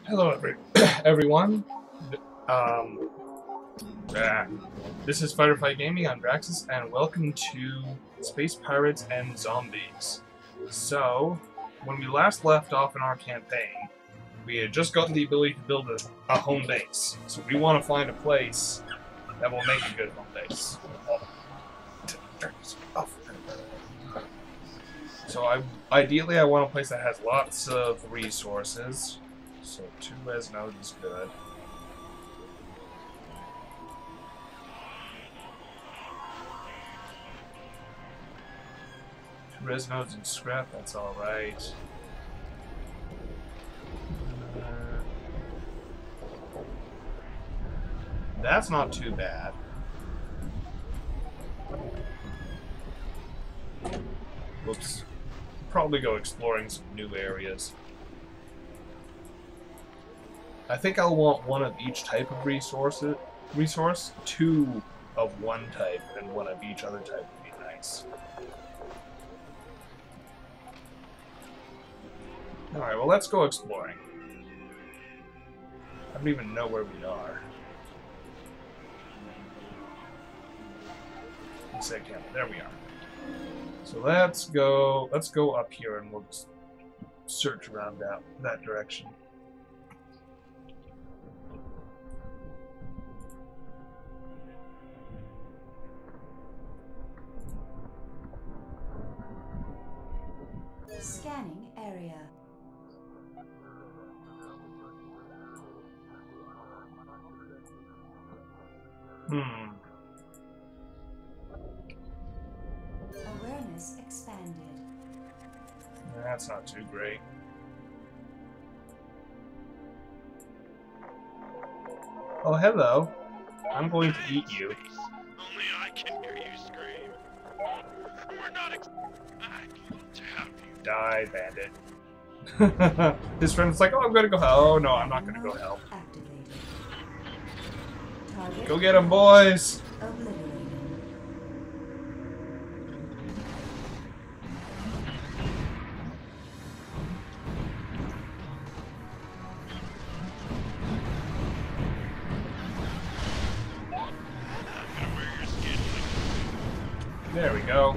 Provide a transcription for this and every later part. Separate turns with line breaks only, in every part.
Hello, everyone. Um, this is Firefight Gaming. I'm Draxus, and welcome to Space Pirates and Zombies. So, when we last left off in our campaign, we had just gotten the ability to build a home base. So we want to find a place that will make a good home base. So ideally I want a place that has lots of resources. So 2 res nodes is good. Res nodes and scrap, that's alright. That's not too bad. Whoops. Probably go exploring some new areas. I think I'll want 1 of each type of resource, 2 of one type, and 1 of each other type would be nice. Alright, well let's go exploring. I don't even know where we are. There we are. So let's go up here and we'll just search around that direction.
Scanning area. Awareness expanded.
That's not too great. Oh, hello. I'm going to eat you.
Only I can hear you scream. We're not to have you.
Die, bandit. His friend's like, oh, I'm gonna go help. Oh, no, I'm not gonna go help. Go get him, boys! There we go.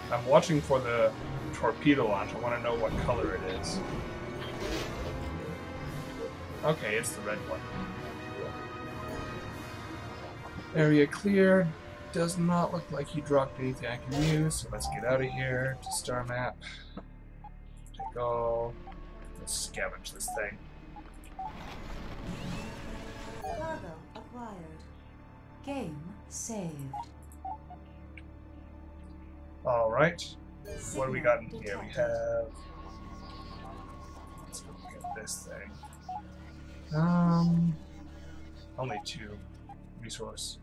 I'm watching for the torpedo launch. I want to know what color it is. Okay, it's the red one. Area clear. Does not look like he dropped anything I can use, so let's get out of here to star map. Take all. Let's scavenge this thing.
Cargo acquired. Game saved.
Alright. What do we got in here? We have... Let's look at this thing. Only 2 resource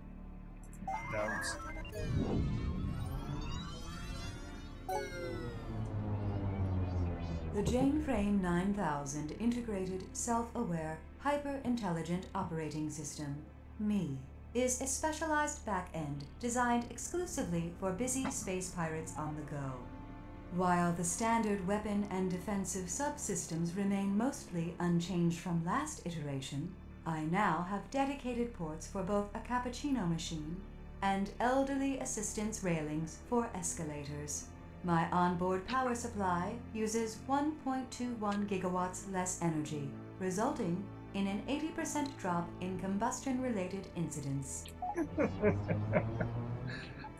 nodes.
The Janeframe 9000 Integrated Self-Aware Hyper-Intelligent Operating System, ME, is a specialized back-end designed exclusively for busy space pirates on the go. While the standard weapon and defensive subsystems remain mostly unchanged from last iteration, I now have dedicated ports for both a cappuccino machine and elderly assistance railings for escalators. My onboard power supply uses 1.21 gigawatts less energy, resulting in an 80% drop in combustion-related incidents.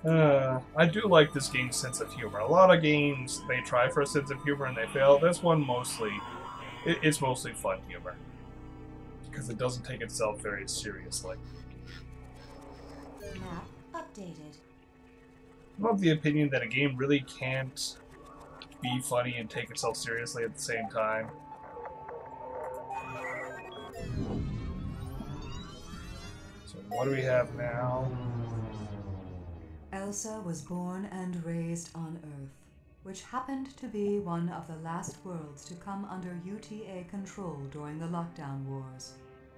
I do like this game's sense of humor. A lot of games, they try for a sense of humor and they fail. This one it's mostly fun humor. Because it doesn't take itself very seriously.
Map updated.
I'm of the opinion that a game really can't be funny and take itself seriously at the same time. So what do we have now?
Elsa was born and raised on Earth, which happened to be one of the last worlds to come under UTA control during the lockdown wars.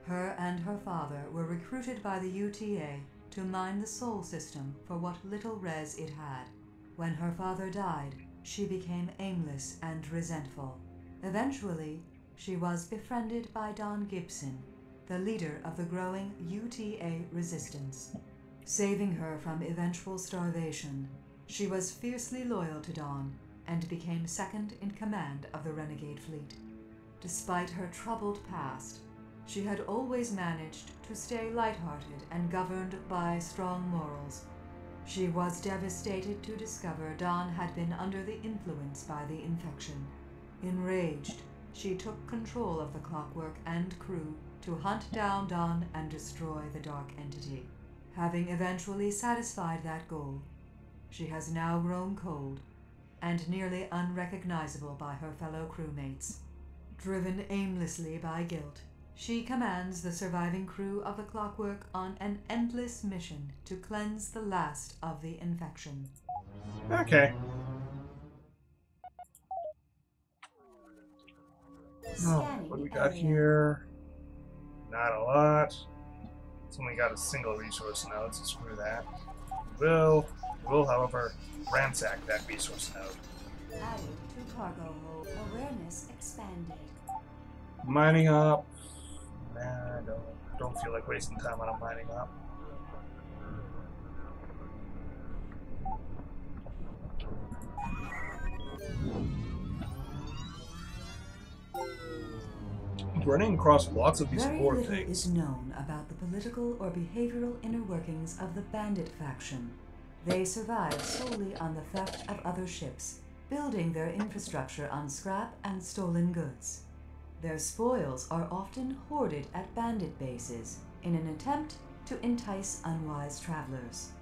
Her and her father were recruited by the UTA to mine the Sol system for what little res it had. When her father died, she became aimless and resentful. Eventually, she was befriended by Don Gibson, the leader of the growing UTA resistance. Saving her from eventual starvation, she was fiercely loyal to Don and became second in command of the renegade fleet. Despite her troubled past, she had always managed to stay lighthearted and governed by strong morals. She was devastated to discover Don had been under the influence by the infection. Enraged, she took control of the clockwork and crew to hunt down Don and destroy the dark entity. Having eventually satisfied that goal, she has now grown cold and nearly unrecognizable by her fellow crewmates. Driven aimlessly by guilt, she commands the surviving crew of the clockwork on an endless mission to cleanse the last of the infection.
Okay. Oh, what do we got here? Not a lot. It's only got a single resource node, so screw that. We will, however, ransack that resource node.
Added to cargo hold. Awareness expanded.
Mining up. Nah, I don't feel like wasting time on a mining up. Running across lots of these
Very
board
little
things.
is known about the political or behavioral inner workings of the bandit faction. They survive solely on the theft of other ships, building their infrastructure on scrap and stolen goods. Their spoils are often hoarded at bandit bases in an attempt to entice unwise travelers.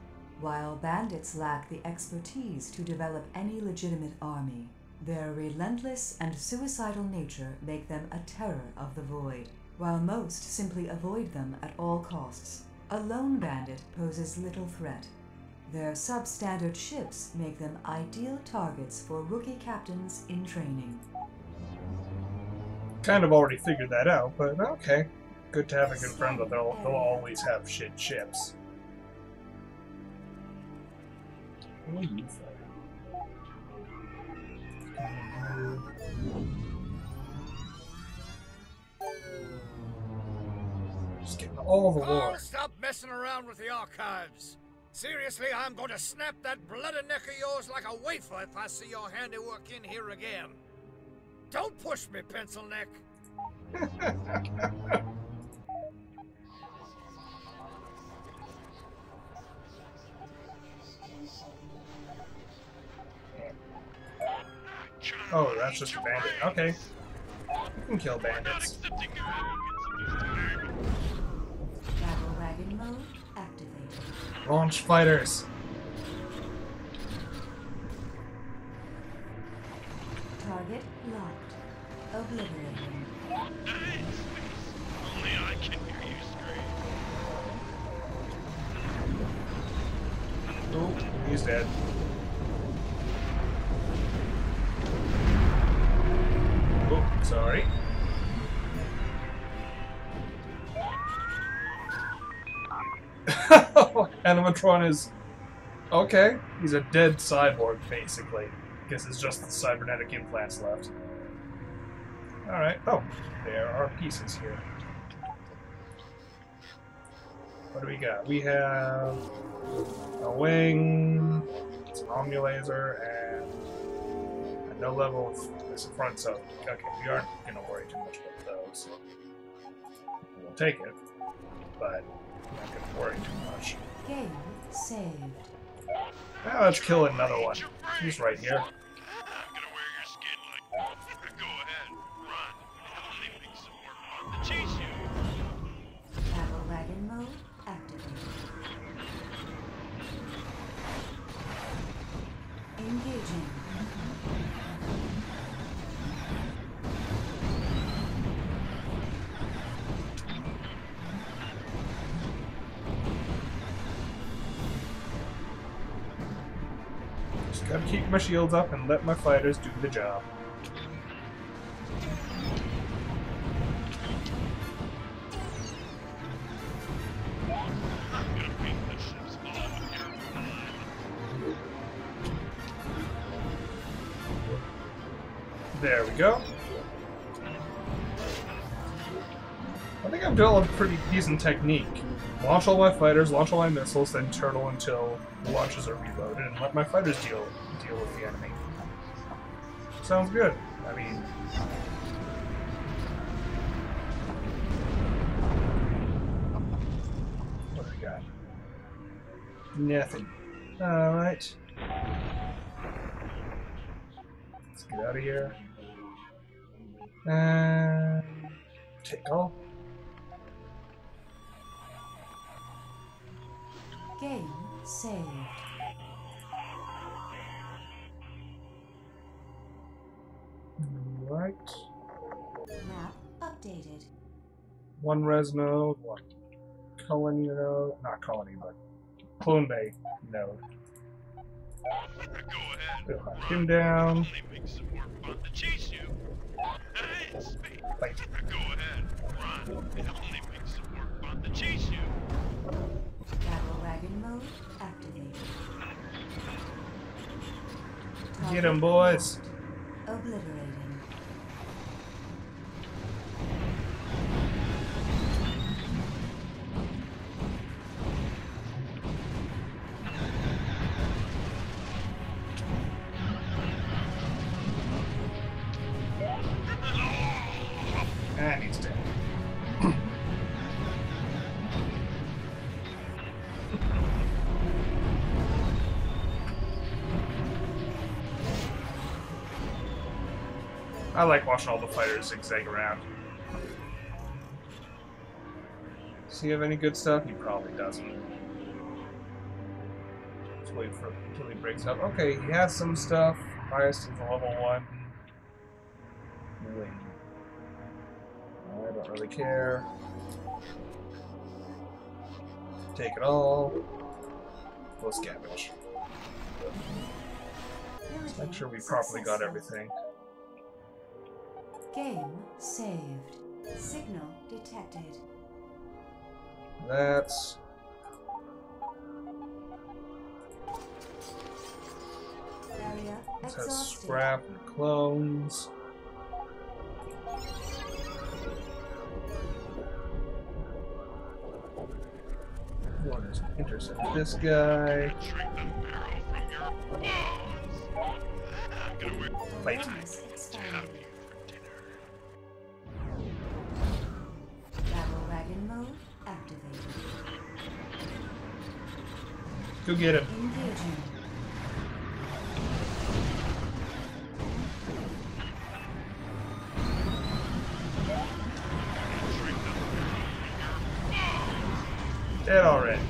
While bandits lack the expertise to develop any legitimate army, their relentless and suicidal nature make them a terror of the void, while most simply avoid them at all costs. A lone bandit poses little threat. Their substandard ships make them ideal targets for rookie captains in training.
Kind of already figured that out, but okay. Good to have a good friend, but they'll always have shit ships. What do you think? Just getting all the lore.
Oh, stop messing around with the archives. Seriously, I'm going to snap that bloody neck of yours like a wafer if I see your handiwork in here again. Don't push me, pencil neck.
Oh, that's just a bandit. Okay. You can kill bandits.
Battle wagon mode activated.
Launch fighters.
Target locked. Obliterated.
Only I can hear you scream.
Oh, he's dead. Oh, sorry. Animatron is... okay. He's a dead cyborg, basically. Guess it's just the cybernetic implants left. Alright. Oh, there are pieces here. What do we got? We have a wing, some omnulaser, and a no level of this front, so okay, we aren't going to worry too much about those. We'll take it, but we're not going to worry too much.
Game saved.
Now let's kill another one. He's right here.
I'm gonna wear your skin like that. Go ahead, run. I'll leave me some more fun to chase you.
Battle wagon mode activated. Engaging.
Just gotta keep my shields up and let my fighters do the job. There we go. I think I've developed a pretty decent technique. Launch all my fighters, launch all my missiles, then turtle until the launches are reloaded, and let my fighters deal with the enemy. Sounds good. I mean... What do we got? Nothing. Alright. Let's get out of here. And... take all.
Game saved.
Right.
Map updated.
One res node, one colony node, not colony, but clone bay node.
Go ahead.
We'll hunt him down.
Only makes it more fun to chase you. Hey, speed.
Fight.
Go ahead. Run. It only makes it more fun to chase you.
Battle wagon mode activated.
Get 'em, boys.
Obliterating.
Ah, needs to. I like watching all the fighters zigzag around. Does he have any good stuff? He probably doesn't. Let's wait for until he breaks up. Okay, he has some stuff. Highest is a level 1. Really. I don't really care. Take it all. Go scavenge. Let's make sure we properly got everything.
Game saved. Signal detected.
That's...
Area
This has
exhausted.
scrap and clones. Want to intercept this guy.
Drink the marrow from your bones. I'm gonna wait
Fight.
Bonus
to have
expanded.
you for dinner.
Battle wagon mode activated.
Go get him.
Engaging.
Drink the marrow from your bones.
Dead already.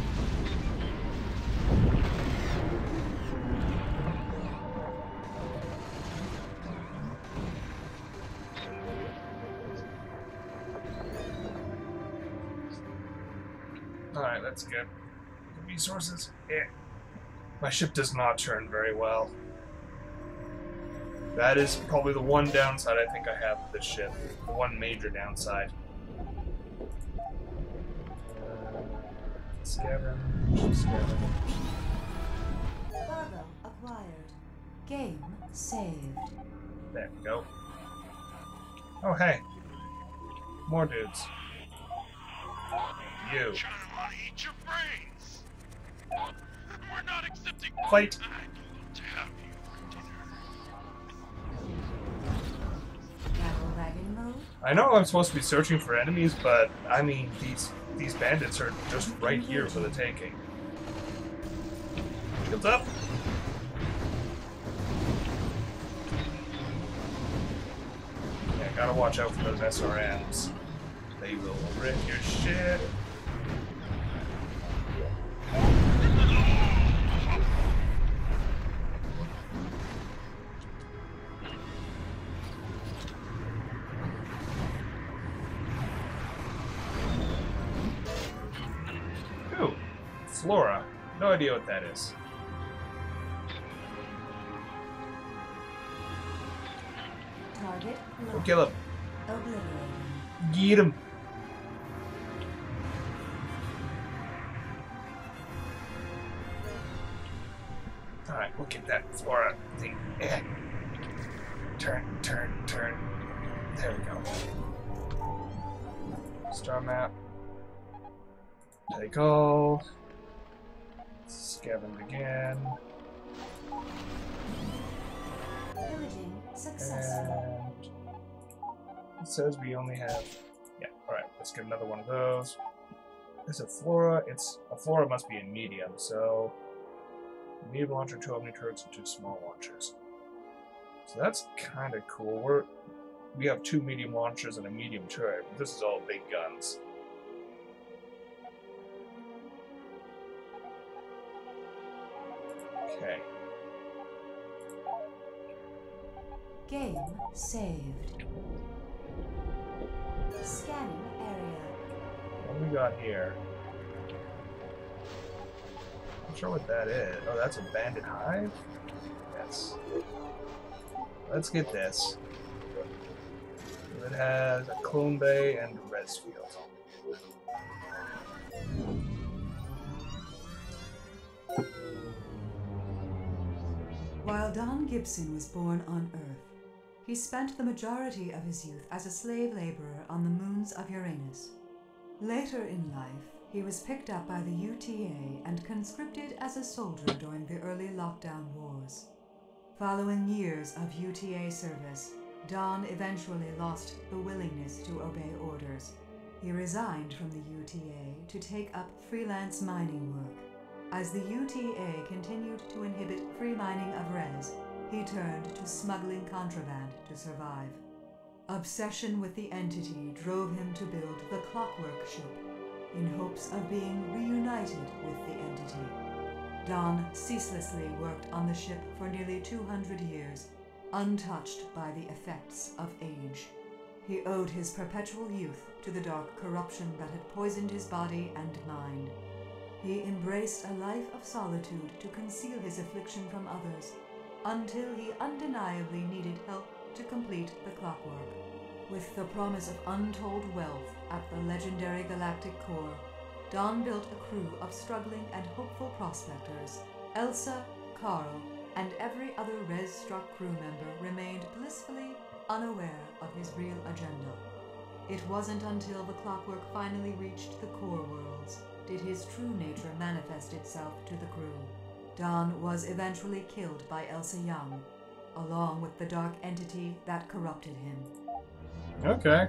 Alright, let's get the resources. Yeah. My ship does not turn very well. That is probably the one downside I think I have with this ship. The one major downside. Scavenge.
Cargo acquired. Game saved.
There we go. Oh, hey. More dudes. You.
Trying to eat your brains. We're not accepting.
Fight.
I'd love to have you for dinner.
Battle wagon mode.
I know I'm supposed to be searching for enemies, but I mean these bandits are just right here for the taking. Shields up. Yeah, gotta watch out for those SRMs. They will rip your shit. Ooh, Flora. No idea what that is.
Target
Go
locked.
kill him.
Obliterating.
Get him. Alright, we'll get that Flora thing. Turn, turn, turn. There we go. Star map. Take all. Scavenge again.
Pillaging successful.
And it says we only have. Yeah, alright, let's get another one of those. Is it Flora? A Flora must be in medium, so medium launcher, 2 omni turrets, and 2 small launchers. So that's kind of cool. We have 2 medium launchers and a medium turret, but this is all big guns. Okay.
Game saved. Scanning area.
What do we got here? Not sure what that is. Oh, that's a bandit hive? Yes. Let's get this. It has a clone bay and a res field.
While Don Gibson was born on Earth, he spent the majority of his youth as a slave laborer on the moons of Uranus. Later in life, he was picked up by the UTA and conscripted as a soldier during the early lockdown wars. Following years of UTA service, Don eventually lost the willingness to obey orders. He resigned from the UTA to take up freelance mining work. As the UTA continued to inhibit free mining of res, he turned to smuggling contraband to survive. Obsession with the entity drove him to build the Clockwork ship, in hopes of being reunited with the entity. Don ceaselessly worked on the ship for nearly 200 years, untouched by the effects of age. He owed his perpetual youth to the dark corruption that had poisoned his body and mind. He embraced a life of solitude to conceal his affliction from others, until he undeniably needed help to complete the Clockwork. With the promise of untold wealth at the legendary galactic core, Don built a crew of struggling and hopeful prospectors. Elsa, Carl, and every other res-struck crew member remained blissfully unaware of his real agenda. It wasn't until the Clockwork finally reached the core worlds did his true nature manifest itself to the crew. Don was eventually killed by Elsa Young, along with the dark entity that corrupted him.
Okay.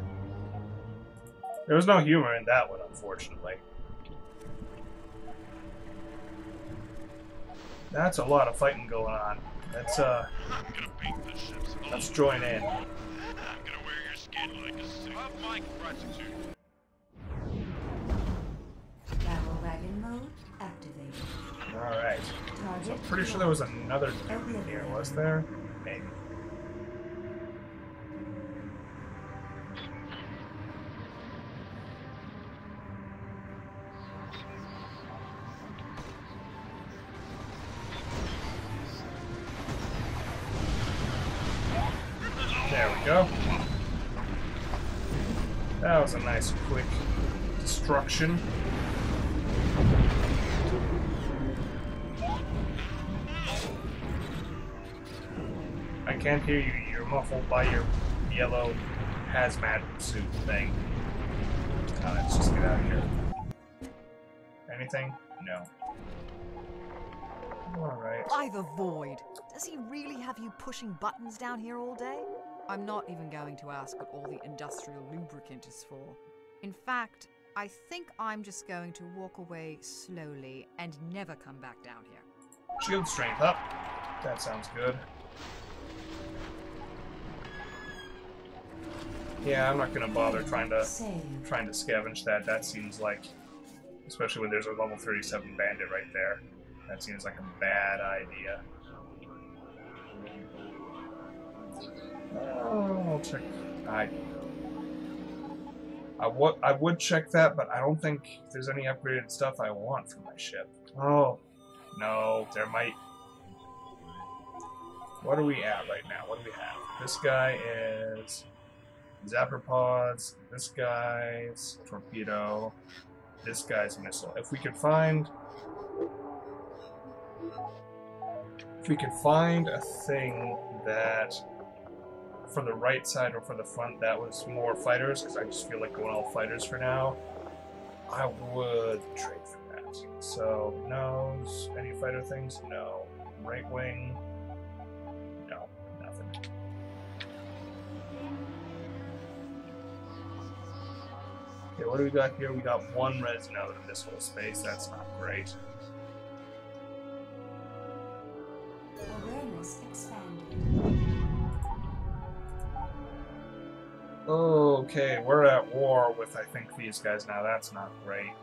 There was no humor in that one, unfortunately. That's a lot of fighting going on. Let's join in.
I'm gonna wear your skin like a suit of my gratitude.
Battle wagon mode activated.
Alright. So I'm pretty sure there was another dude here, was there? Maybe. There we go. That was a nice quick destruction. I can't hear you. You're muffled by your yellow hazmat suit thing. Let's just get out of here. Anything? No. Alright.
By the void! Does he really have you pushing buttons down here all day? I'm not even going to ask what all the industrial lubricant is for. In fact, I think I'm just going to walk away slowly and never come back down here.
Shield strength up. That sounds good. Yeah, I'm not gonna bother trying to scavenge that. That seems like, especially when there's a level 37 bandit right there, that seems like a bad idea. Oh, I'll check. I would check that, but I don't think there's any upgraded stuff I want for my ship. Oh, no, there might. What are we at right now? What do we have? This guy is Zapper Pods, this guy's Torpedo, this guy's Missile. If we could find a thing that for the right side or for the front that was more fighters, because I just feel like going all fighters for now, I would trade for that. So, nose, any fighter things? No. Right wing? No, nothing. Okay, what do we got here? We got one res node in this whole space. That's not great.
Awareness expanded.
Okay, we're at war with, I think, these guys now. That's not great.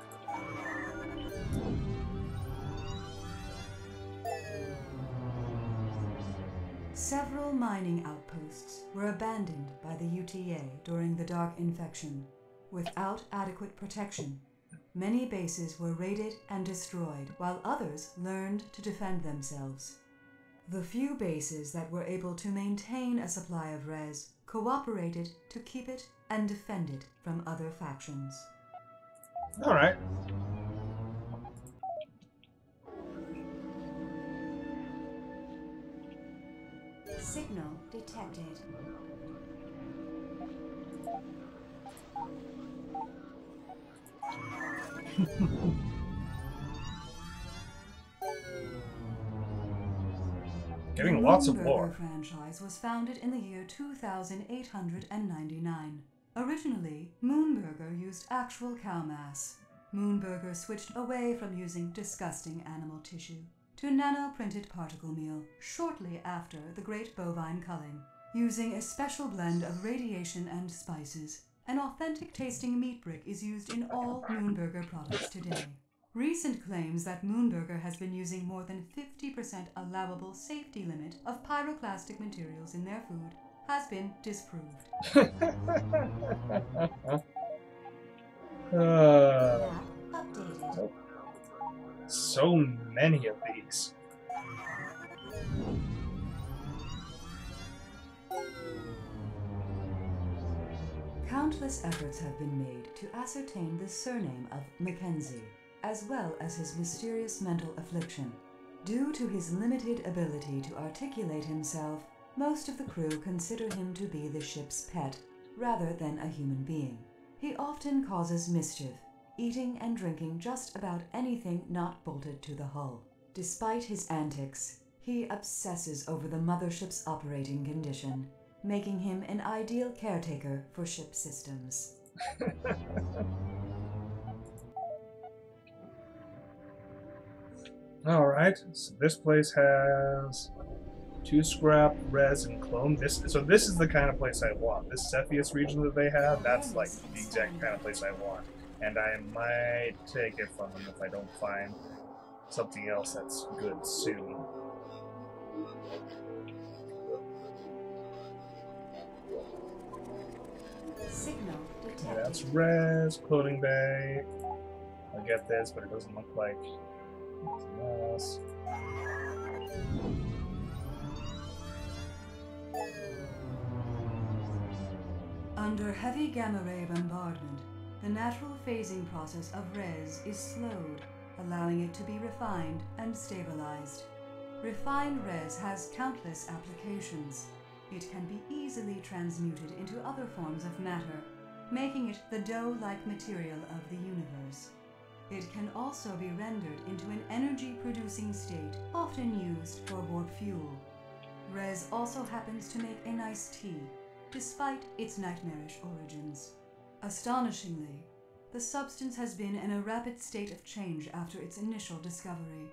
Several mining outposts were abandoned by the UTA during the Dark Infection. Without adequate protection, many bases were raided and destroyed, while others learned to defend themselves. The few bases that were able to maintain a supply of res cooperated to keep it and defend it from other factions.
Alright.
Signal detected.
Getting lots of
The
lore.
Moonburger franchise was founded in the year 2899. Originally, Moonburger used actual cow mass. Moonburger switched away from using disgusting animal tissue to nano-printed particle meal shortly after the Great Bovine Culling, using a special blend of radiation and spices. An authentic tasting meat brick is used in all Moonburger products today. Recent claims that Moonburger has been using more than 50% allowable safety limit of pyroclastic materials in their food has been disproved. Map updated.
So many of these.
Countless efforts have been made to ascertain the surname of Mackenzie, as well as his mysterious mental affliction. Due to his limited ability to articulate himself, most of the crew consider him to be the ship's pet, rather than a human being. He often causes mischief, eating and drinking just about anything not bolted to the hull. Despite his antics, he obsesses over the mothership's operating condition, making him an ideal caretaker for ship systems.
Alright, so this place has 2 scrap, res, and clone. This is the kind of place I want. This Cepheus region that they have, that's like the exact kind of place I want. And I might take it from them if I don't find something else that's good soon.
Signal detected.
Yeah, that's res, cloning bay. I get this, but it doesn't look like anything else.
Under heavy gamma-ray bombardment, the natural phasing process of res is slowed, allowing it to be refined and stabilized. Refined res has countless applications. It can be easily transmuted into other forms of matter, making it the dough-like material of the universe. It can also be rendered into an energy-producing state, often used for warp fuel. Res also happens to make a nice tea, despite its nightmarish origins. Astonishingly, the substance has been in a rapid state of change after its initial discovery.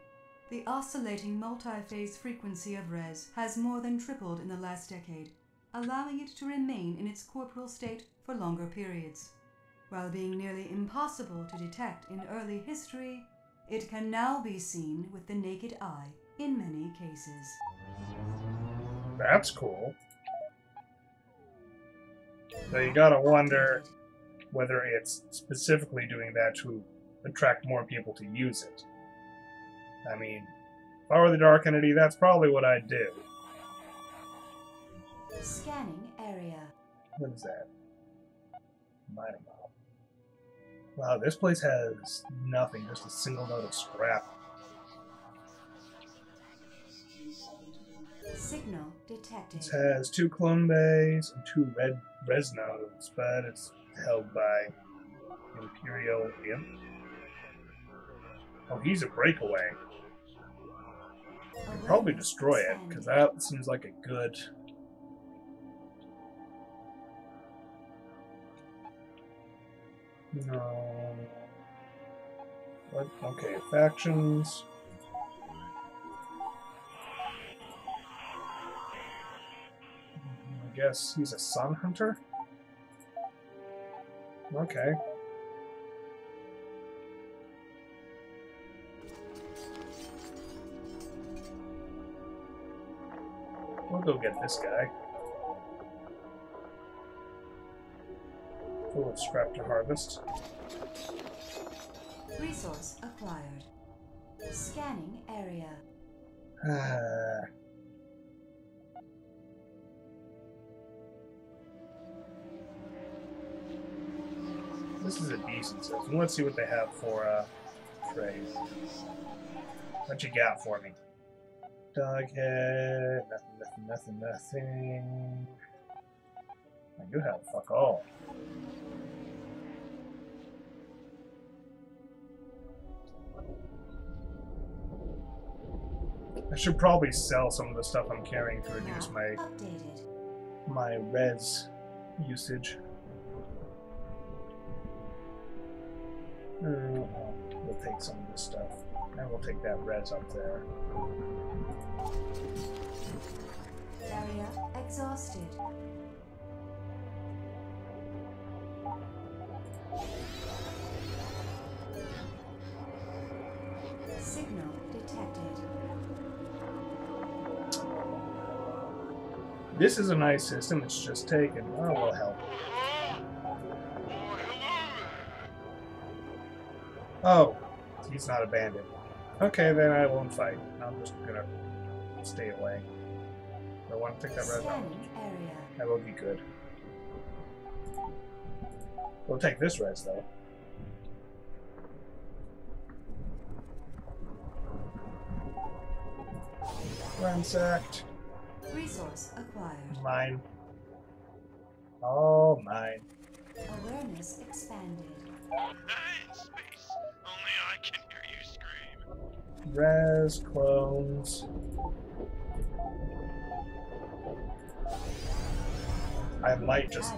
The oscillating multi-phase frequency of res has more than tripled in the last decade, allowing it to remain in its corporeal state for longer periods. While being nearly impossible to detect in early history, it can now be seen with the naked eye in many cases.
That's cool. So you gotta wonder whether it's specifically doing that to attract more people to use it. I mean, if I were the Dark Entity, that's probably what I'd do.
Scanning area.
What is that? Mining mob. Wow, this place has nothing, just a single note of scrap.
Signal detected.
It has 2 clone bays and 2 red res nodes, but it's held by Imperial Imp. Oh, he's a breakaway. Could probably destroy it, because that seems like a good... No... What? Okay, factions... I guess he's a sun hunter? Okay. We'll go get this guy. Full of scrap to harvest.
Resource acquired. Scanning area.
This is a decent system. Let's see what they have for trade. What you got for me? Doghead, nothing. I do have fuck all. I should probably sell some of the stuff I'm carrying to reduce my res usage. We'll take some of this stuff. And we'll take that res up there.
Area exhausted. Signal detected.
This is a nice system. It's just taken. Oh, well, help. Oh, he's not a bandit. Okay, then I won't fight. I'm just gonna stay away. I want to take that res out. That will be good. We'll take this res, though. Ransacked.
Resource acquired.
Mine. All mine.
Awareness expanded.
In space. Only I can hear you scream.
Res, clones. I might just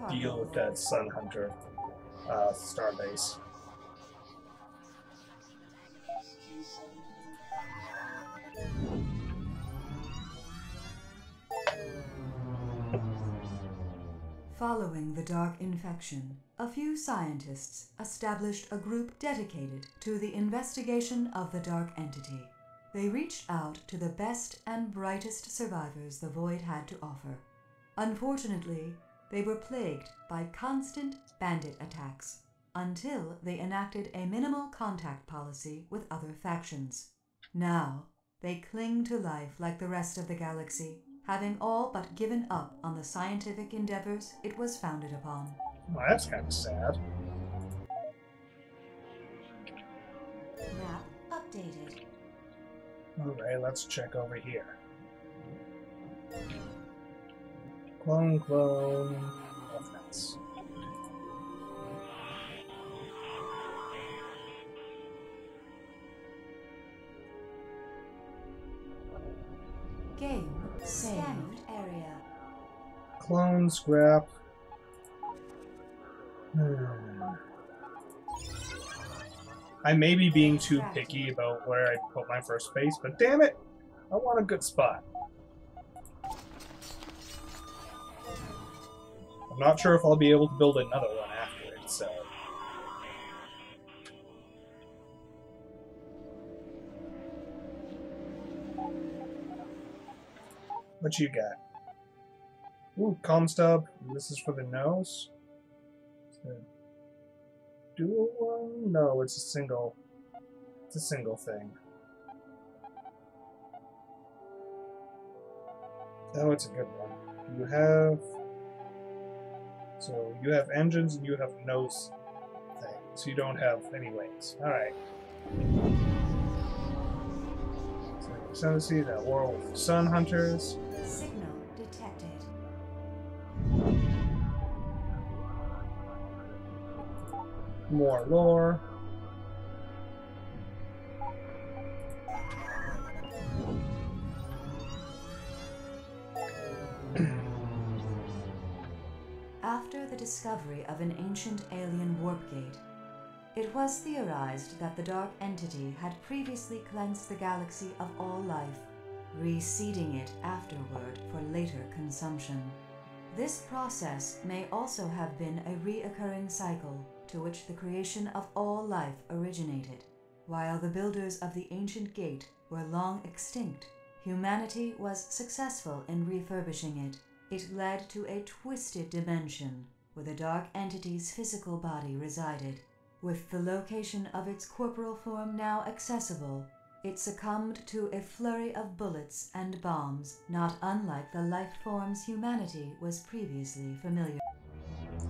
deal with that Sun Hunter starbase.
Following the Dark Infection, a few scientists established a group dedicated to the investigation of the Dark Entity. They reached out to the best and brightest survivors the Void had to offer. Unfortunately, they were plagued by constant bandit attacks until they enacted a minimal contact policy with other factions. Now, they cling to life like the rest of the galaxy, having all but given up on the scientific endeavors it was founded upon.
Well, that's kind of sad.
Map updated.
Alright, let's check over here. Clone. Offense.
Game scanned area.
Clone scrap. I may be being too picky about where I put my first base, but damn it, I want a good spot. I'm not sure if I'll be able to build another one after it, so... What you got? Ooh, comm stub. This is for the nose. Dual one? No, it's a single. It's a single thing. Oh, it's a good one. You have... So, you have engines and you have nose thing. So you don't have any wings. Alright. So Ascendancy, that war with the Sun Hunters.
Signal detected.
More lore.
After the discovery of an ancient alien warp gate, it was theorized that the Dark Entity had previously cleansed the galaxy of all life, reseeding it afterward for later consumption. This process may also have been a reoccurring cycle to which the creation of all life originated. While the builders of the ancient gate were long extinct, humanity was successful in refurbishing it. It led to a twisted dimension where the Dark Entity's physical body resided. With the location of its corporal form now accessible, it succumbed to a flurry of bullets and bombs, not unlike the life forms humanity was previously familiar.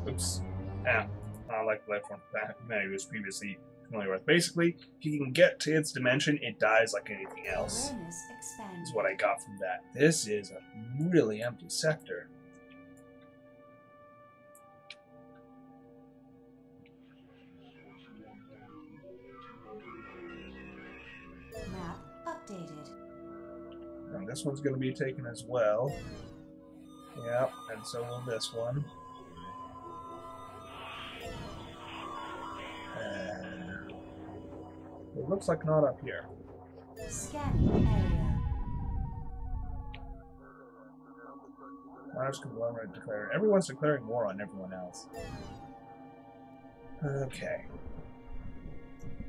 Oops. Yeah, not like the life form that humanity was previously familiar with. Basically, if you can get to its dimension, it dies like anything else.
Awareness expanded.
Is what I got from that. This is a really empty sector.
Map updated.
And this one's going to be taken as well. Yep, and so will this one. It looks like not up here.
Scanning area.
Mars conglomerate declare. Everyone's declaring war on everyone else. Okay.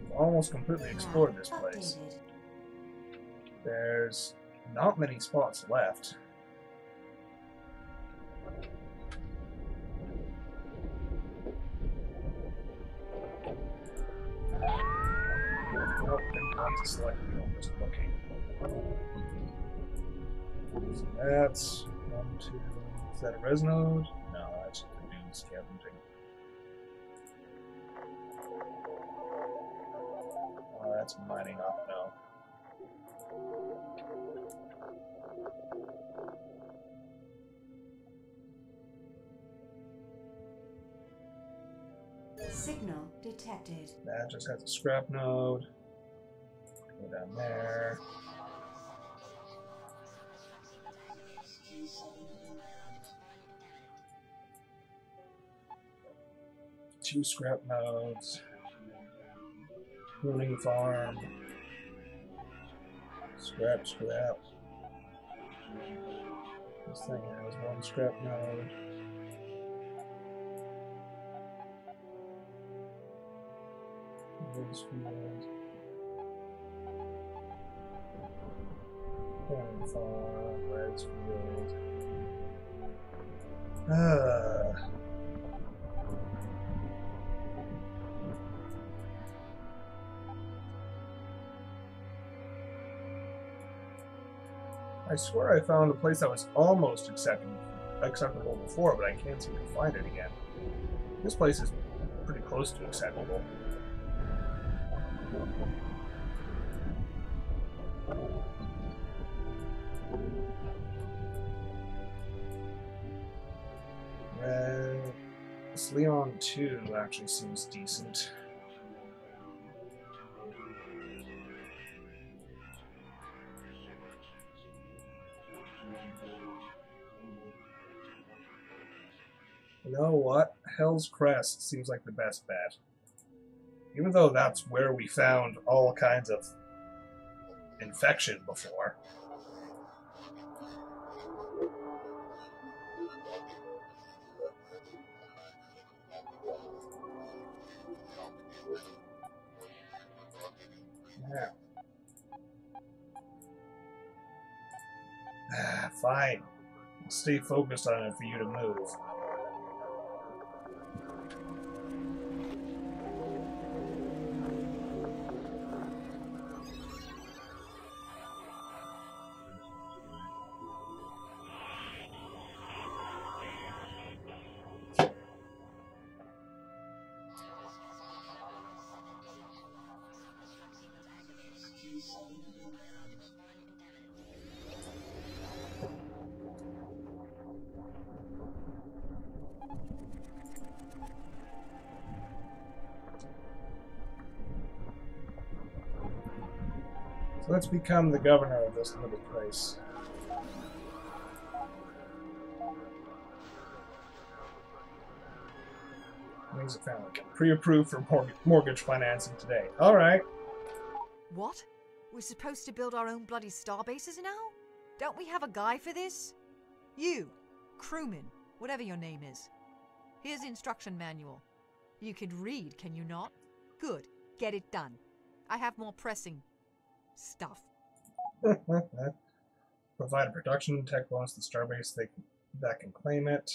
We've almost completely explored this place.
Updated.
There's not many spots left. Nope, didn't want to select the one just looking. So that's 1, 2. Is that a res node? No, that's just a dude scavenging. Oh, that's mining up now.
Signal detected.
That just has a scrap node. Go down there. Two scrap nodes. Pruning farm. Scrap. This thing has one scrap node. Field. Pruning farm. Redfield. I swear I found a place that was almost acceptable before, but I can't seem to find it again. This place is pretty close to acceptable. This Leon 2 actually seems decent. You know what? Hell's Crest seems like the best bet. Even though that's where we found all kinds of infection before. Now. Fine. Stay focused on it for you to move. So let's become the governor of this little place. Means a family can pre-approved for mortgage financing today. Alright.
What? We're supposed to build our own bloody starbases now? Don't we have a guy for this? You, crewman, whatever your name is. Here's the instruction manual. You can read, can you not? Good. Get it done. I have more pressing stuff.
Provide a production tech bonus to Starbase that can claim it.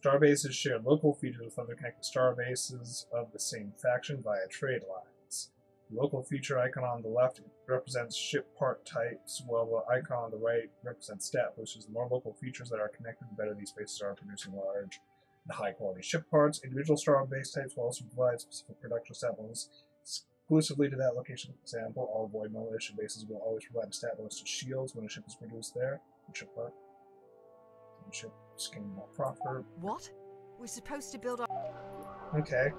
Starbases share local features with other connected starbases of the same faction via trade lines. The local feature icon on the left represents ship part types, while the icon on the right represents stat boosters. The more local features that are connected, the better these bases are at producing large and high-quality ship parts. Individual starbase types will also provide specific production stat bonus exclusively to that location. For example, all void militia bases will always provide a stat bonus to shields when a ship is produced there. Ship part. Ship skin more proper.
What? We're supposed to build our...
Okay.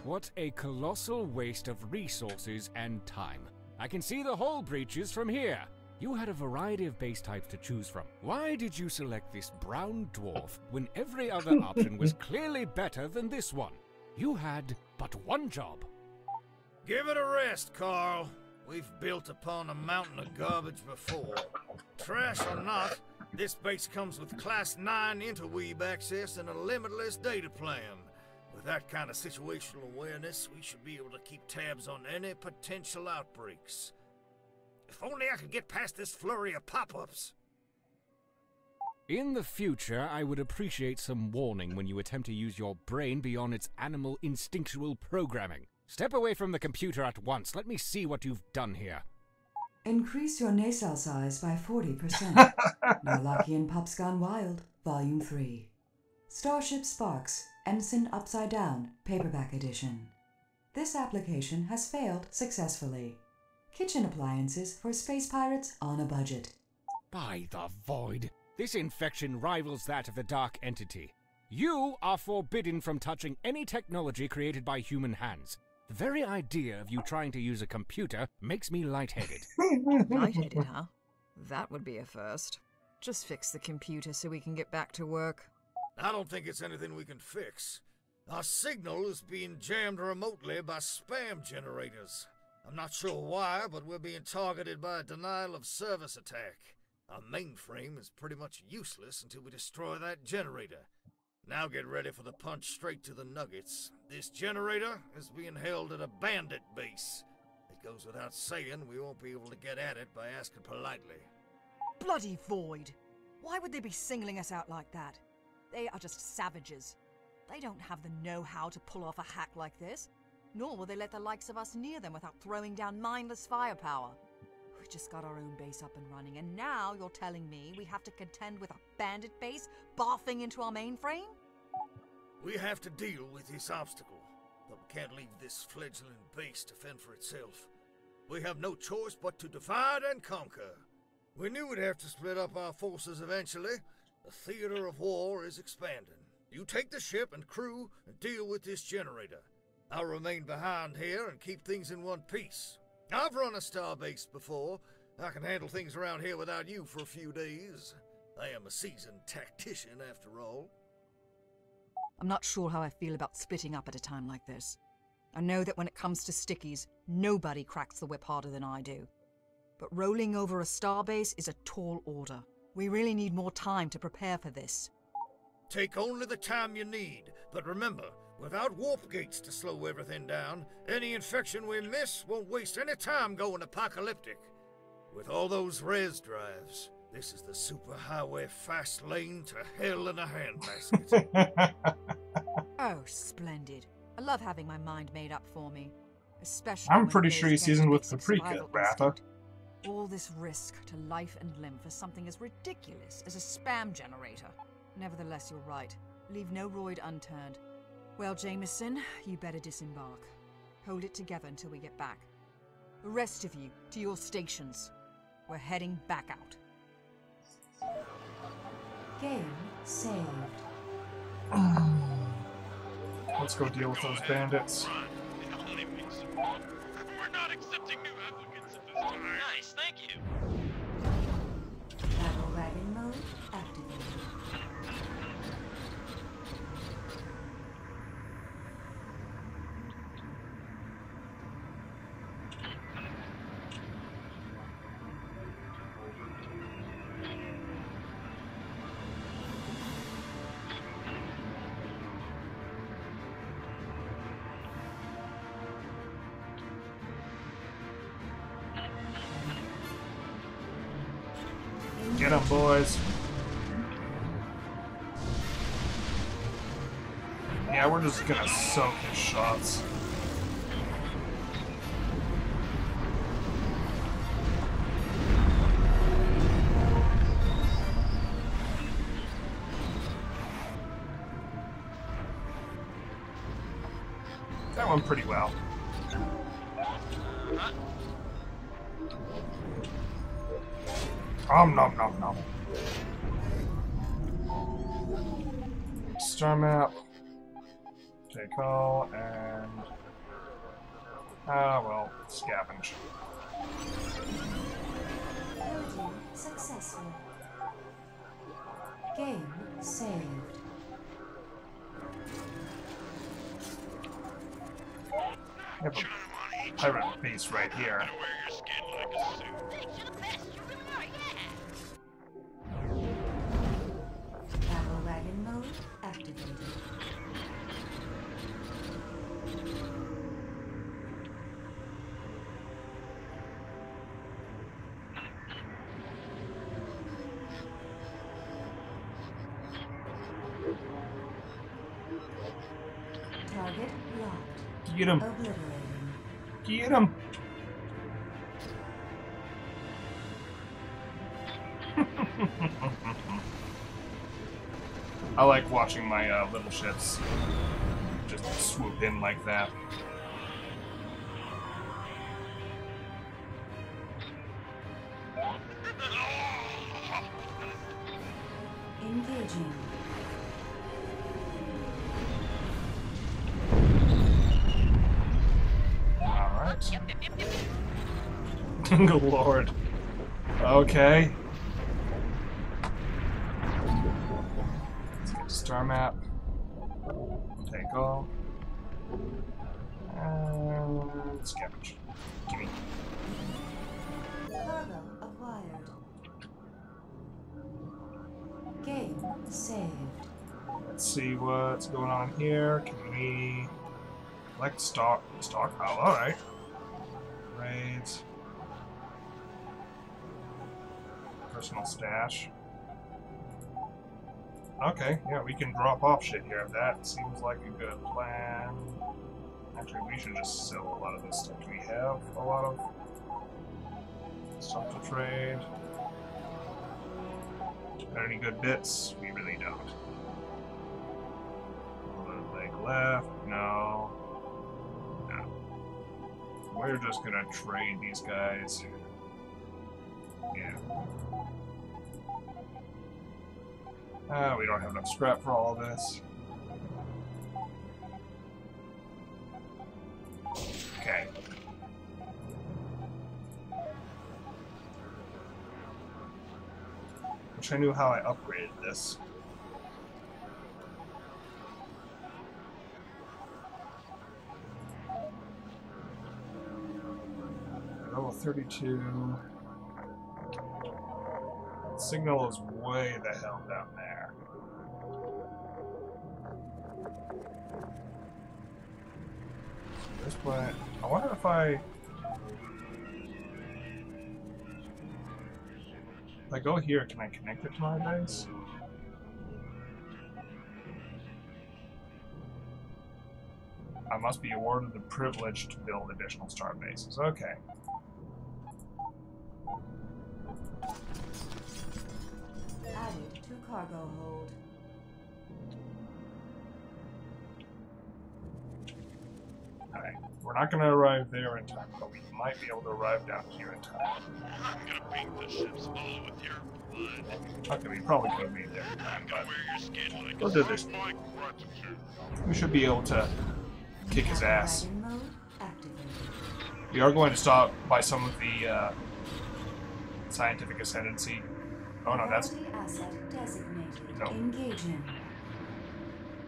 What a colossal waste of resources and time. I can see the hull breaches from here. You had a variety of base types to choose from. Why did you select this brown dwarf when every other option was clearly better than this one? You had but one job.
Give it a rest, Carl. We've built upon a mountain of garbage before. Trash or not, this base comes with Class 9 interweave access and a limitless data plan. With that kind of situational awareness, we should be able to keep tabs on any potential outbreaks. If only I could get past this flurry of pop-ups.
In the future, I would appreciate some warning when you attempt to use your brain beyond its animal instinctual programming. Step away from the computer at once. Let me see what you've done here.
Increase your nacelle size by 40%. Narlakian Pups Gone Wild, Volume 3. Starship Sparks, Ensign Upside Down, Paperback Edition. This application has failed successfully. Kitchen appliances for space pirates on a budget.
By the void! This infection rivals that of the Dark Entity. You are forbidden from touching any technology created by human hands. The very idea of you trying to use a computer makes me lightheaded.
Lightheaded, huh? That would be a first. Just fix the computer so we can get back to work.
I don't think it's anything we can fix. Our signal is being jammed remotely by spam generators. I'm not sure why, but we're being targeted by a denial of service attack. Our mainframe is pretty much useless until we destroy that generator. Now get ready for the punch straight to the nuggets. This generator is being held at a bandit base. It goes without saying we won't be able to get at it by asking politely.
Bloody void! Why would they be singling us out like that? They are just savages. They don't have the know-how to pull off a hack like this. Nor will they let the likes of us near them without throwing down mindless firepower. We just got our own base up and running, and now you're telling me we have to contend with a bandit base barfing into our mainframe?
We have to deal with this obstacle, but we can't leave this fledgling base to fend for itself. We have no choice but to divide and conquer. We knew we'd have to split up our forces eventually. The theater of war is expanding. You take the ship and crew and deal with this generator. I'll remain behind here and keep things in one piece. I've run a starbase before. I can handle things around here without you for a few days. I am a seasoned tactician, after all.
I'm not sure how I feel about splitting up at a time like this. I know that when it comes to stickies, nobody cracks the whip harder than I do. But rolling over a starbase is a tall order. We really need more time to prepare for this.
Take only the time you need, but remember, without warp gates to slow everything down, any infection we miss won't waste any time going apocalyptic. With all those res drives, this is the superhighway fast lane to hell in a handbasket.
Oh, splendid. I love having my mind made up for me. Especially
I'm
when
pretty
it
sure
goes
he's seasoned with
against basic
paprika,
survival
Rafa.
instinct. All this risk to life and limb for something as ridiculous as a spam generator. Nevertheless, you're right. Leave no roid unturned. Well, Jameson, you better disembark. Hold it together until we get back. The rest of you, to your stations. We're heading back out.
Game saved.
Let's go deal with those bandits.
Run. It only makes you more. We're not accepting new applicants at this time. Nice, thank you.
Battle wagon mode activated.
Get him, boys. Yeah, we're just gonna soak his shots. That went pretty well. Nom nom nom. Star map. Take all and well, scavenge.
Building successful. Game saved.
We have a pirate base right here.
Wear your skin like a suit.
Thanks, you're the best. You really are, yeah.
Battle wagon mode activated. Target locked.
Get him!
Obliterating.
Get him! I like watching my little ships just swoop in like that.
Engaging.
Alright. Good lord. Okay. Let's get star map. Take all. And scavenge. Gimme.
Cargo acquired. Game saved.
Let's see what's going on here. Can we select stockpile? Alright. Raids. Personal stash. Okay, yeah, we can drop off shit here. That seems like a good plan. Actually, we should just sell a lot of this stuff. Do we have a lot of stuff to trade? Got any good bits? We really don't. A little leg left? No. No. We're just gonna trade these guys. Yeah. We don't have enough scrap for all of this. Okay. Wish I knew how I upgraded this. Level 32. Signal is way the hell down there. This planet. I wonder if I go here, can I connect it to my base? I must be awarded the privilege to build additional star bases. Okay.
Added to cargo hold.
Alright, We're not going to arrive there in time, but we might be able to arrive down here in time.
I'm gonna paint the ships all with your blood.
Okay, we probably could have made there in time,
I'm
but
gonna wear your skin like
we'll
a
do
sign
this.
of my gratitude.
We should be able to kick his ass.
Dragon mode activated.
We are going to stop by some of the scientific ascendancy. Oh no, that's
Quality asset designated.
No.
Engage him.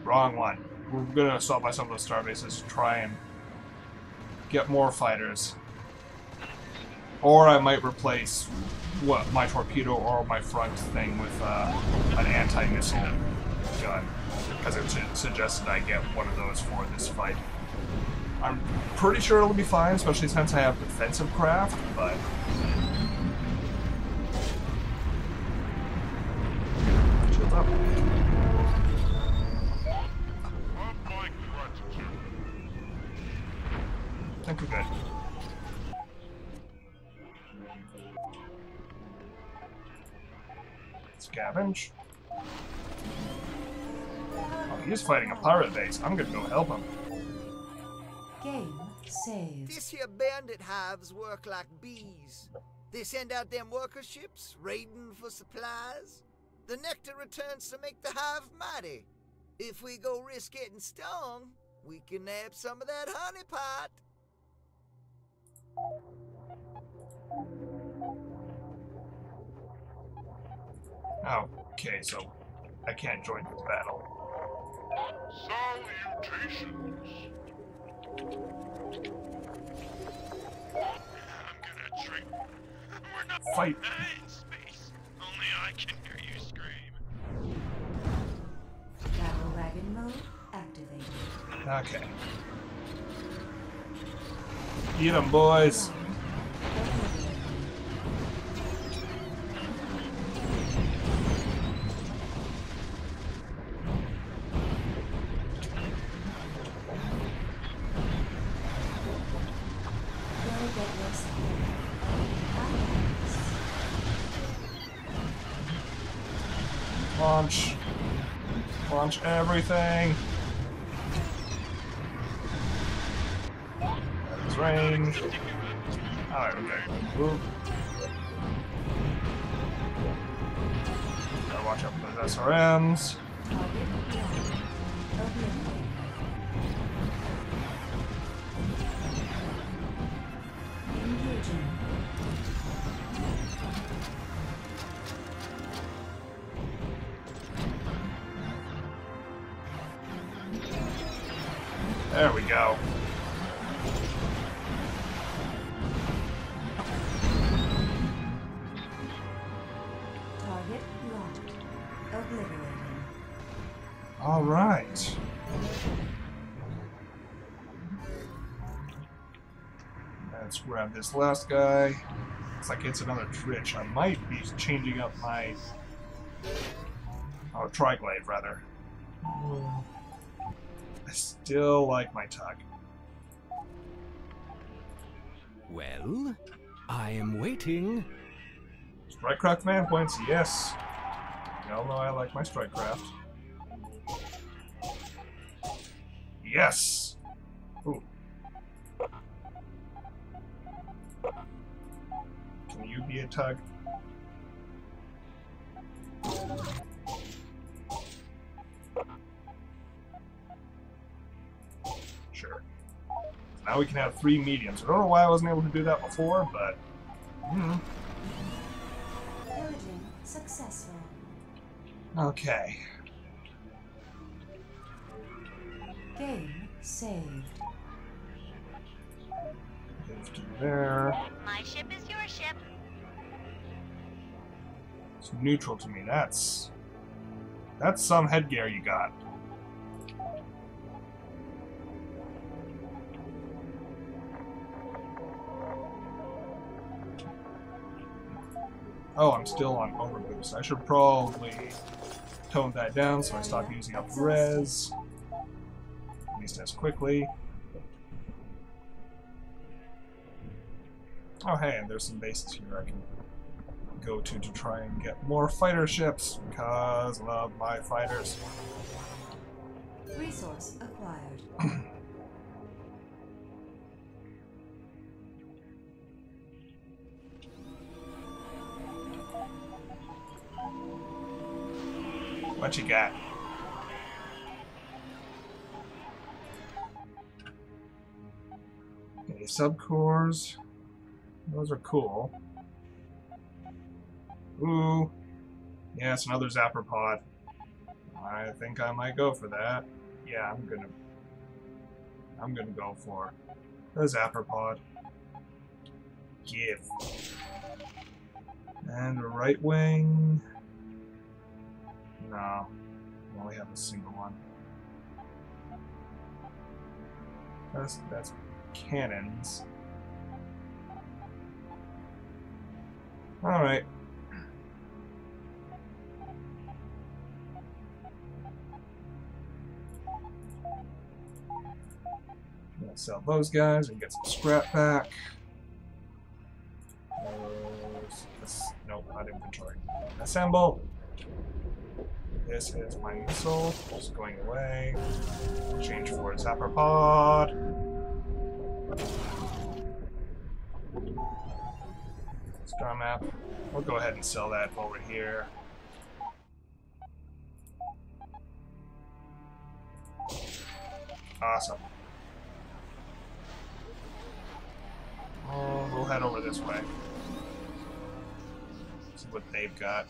wrong one. We're going to stop by some of those star bases to try and get more fighters. Or I might replace my torpedo or my front thing with an anti-missile gun, because it suggested I get one of those for this fight. I'm pretty sure it'll be fine, especially since I have defensive craft, but... Chill up.
Of my gratitude.
I think we're good. Scavenge. Oh, he's fighting a pirate base. I'm gonna go help him.
Game saved.
This here bandit hives work like bees. They send out them worker ships, raiding for supplies. The nectar returns to make the hive mighty. If we go risk getting stung, we can nab some of that honey pot.
Okay, so I can't join this battle.
Salutations. I'm gonna drink. We're not
Fight.
in space. Only I can hear you scream.
Battle wagon mode activated.
Okay. Get 'em, boys. Launch. Launch everything. That's range. Alright, okay. Move. Gotta watch out for those SRMs. There we go.
Target locked. Obliterating.
All right. Let's grab this last guy. Looks like it's another Tritch. I might be changing up my... Oh, Triglaive, rather. I still like my Tug.
Well, I am waiting.
Strikecraft man points, yes. Y'all know I like my Strikecraft. Yes! Ooh. Can you be a Tug? Sure. Now we can have 3 mediums. I don't know why I wasn't able to do that before, but...
Pillaging successful.
Okay.
Game saved.
Move to there.
My ship is your ship.
It's neutral to me. That's some headgear you got. Oh, I'm still on overboost. I should probably tone that down so I stop using up res. At least as quickly. Oh hey, and there's some bases here I can go to try and get more fighter ships, because I love my fighters.
Resource acquired.
What you got? Okay, subcores. Those are cool. Ooh. Yes, another zapper pod. I think I might go for that. Yeah, I'm gonna go for the zapper pod. Give. And a right wing. No. We only have a single one. That's cannons. Alright. Gonna sell those guys and get some scrap back. Nope, not inventory. Assemble! This is my missile, just going away. Change for a zapper pod. Star map. We'll go ahead and sell that over here. Awesome. Oh, we'll head over this way. See what they've got.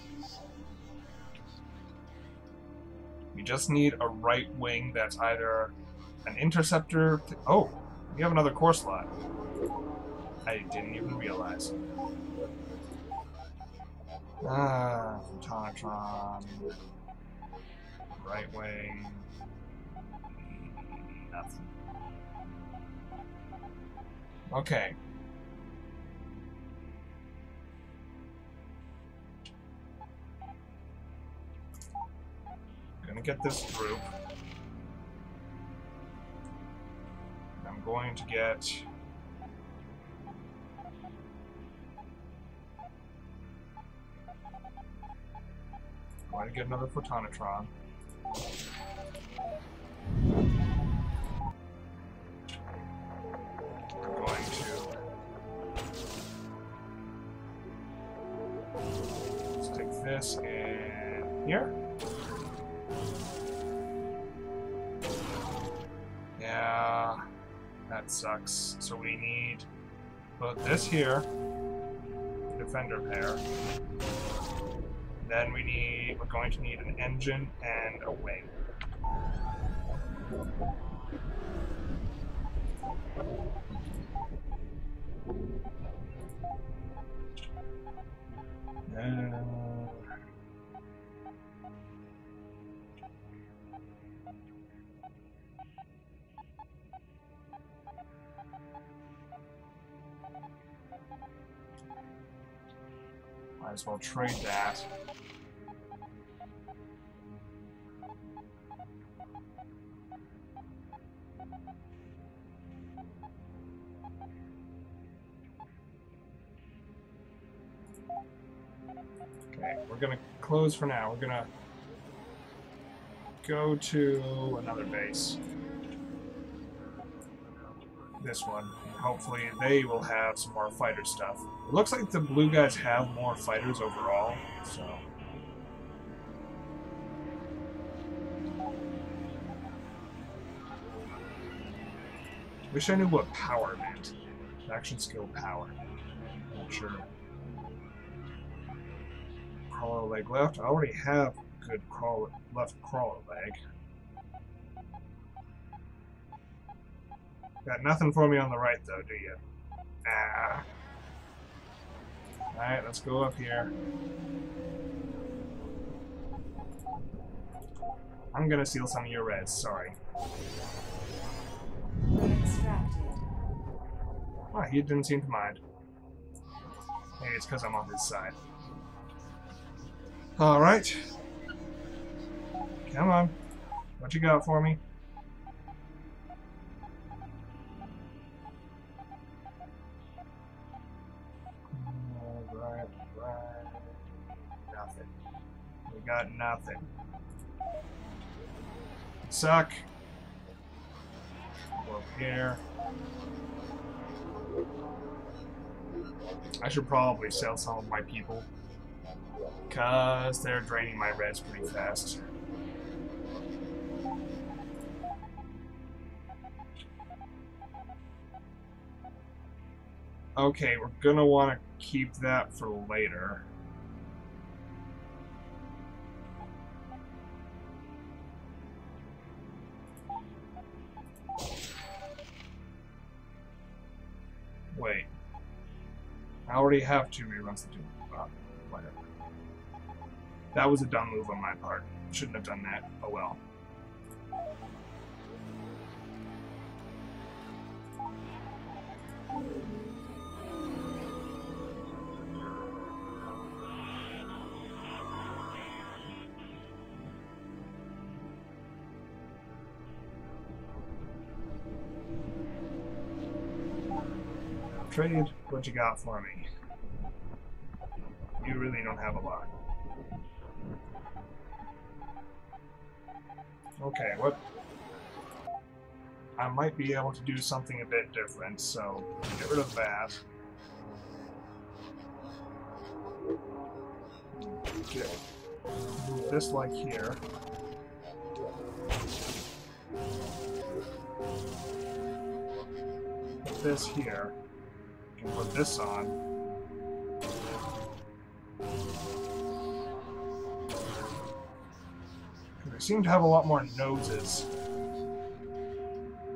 We just need a right wing that's either an interceptor. Oh, we have another core slot. I didn't even realize. Ah, Photonatron. Right wing. Nothing. Okay. Gonna get this group. I'm going to get another Photonatron. I'm going to stick this in here. Yeah, that sucks. So we need put this here, defender pair. Then we're going to need an engine and a wing. Might as well trade that. Okay, we're gonna close for now. We're gonna go to another base. This one. And hopefully they will have some more fighter stuff. It looks like the blue guys have more fighters overall, so... Wish I knew what power meant. Action skill power. Not sure. Crawler leg left. I already have good left crawler leg. Got nothing for me on the right though, do you? Ah. Alright, let's go up here. I'm gonna steal some of your reds, sorry.
Extracted.
Oh, he didn't seem to mind. Maybe it's because I'm on his side. Alright. Come on. What you got for me? Right. Nothing. We got nothing. Suck. Go up here. I should probably sell some of my people, because they're draining my reds pretty fast. Okay, we're gonna want to keep that for later. Wait. I already have 2 reruns to do. Whatever. That was a dumb move on my part. Shouldn't have done that. Oh well. Trade, what you got for me? You really don't have a lot. Okay, what? I might be able to do something a bit different, so get rid of that. Okay. Move this like here. Put this here. And put this on. They seem to have a lot more noses